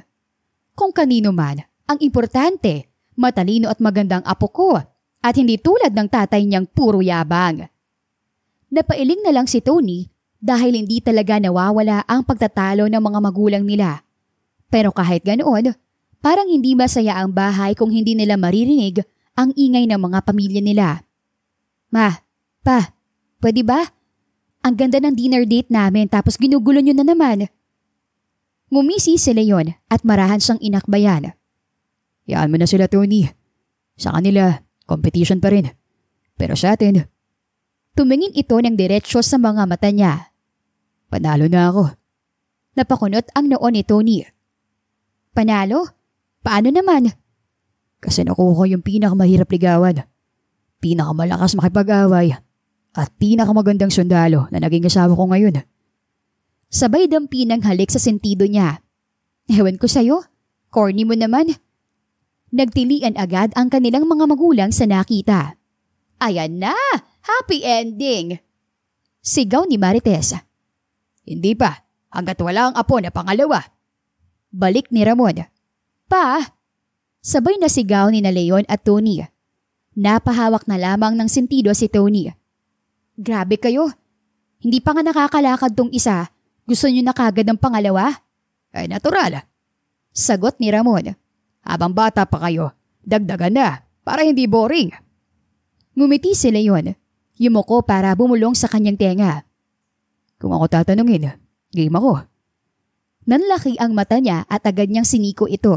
Kung kanino man, ang importante, matalino at magandang apo ko at hindi tulad ng tatay niyang puro yabang. Napailing na lang si Tony dahil hindi talaga nawawala ang pagtatalo ng mga magulang nila. Pero kahit ganoon, parang hindi masaya ang bahay kung hindi nila maririnig ang ingay ng mga pamilya nila. Ma, Pa, pwede ba? Ang ganda ng dinner date namin tapos ginugulo nyo na naman. Ngumisi si Leon at marahan siyang inakbayan. Yaan mo na sila, Tony. Sa kanila, competition pa rin. Pero sa atin, tumingin ito ng diretsyo sa mga mata niya. Panalo na ako. Napakunot ang noo ni Tony. Panalo? Paano naman? Kasi nakuha ko yung pinakamahirap ligawan, pinakamalakas makipag-away, at pinakamagandang sundalo na naging asawa ko ngayon. Sabay dampi ng halik sa sentido niya. Ewan ko sa'yo, corny mo naman. Nagtilian agad ang kanilang mga magulang sa nakita. Ayan na! Happy ending! Sigaw ni Marites. Hindi pa, hanggat wala ang apo na pangalawa. Balik ni Ramon. Pa! Sabay na sigaw ni na Leon at Tony. Napahawak na lamang ng sentido si Tony. Grabe kayo. Hindi pa nga nakakalakad tong isa. Gusto niyo na kagad ng pangalawa? Ay natural. Sagot ni Ramon. Habang bata pa kayo, dagdagan na para hindi boring. Ngumiti si Leon. Yumuko para bumulong sa kanyang tenga. Kung ako tatanungin, game ako. Nanlaki ang mata niya at agad niyang siniko ito.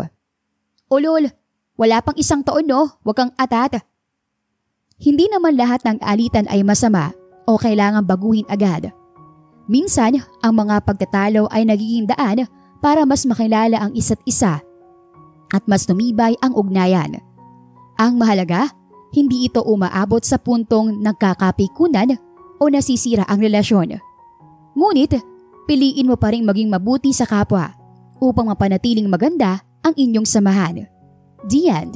Ulol, wala pang 1 taon no, wag kang atat. Hindi naman lahat ng alitan ay masama o kailangang baguhin agad. Minsan, ang mga pagtatalo ay nagiging daan para mas makilala ang isa't isa at mas tumibay ang ugnayan. Ang mahalaga, hindi ito umaabot sa puntong nagkakapikunan o nasisira ang relasyon. Ngunit, piliin mo pa rin maging mabuti sa kapwa upang mapanatiling maganda ang inyong samahan. The end.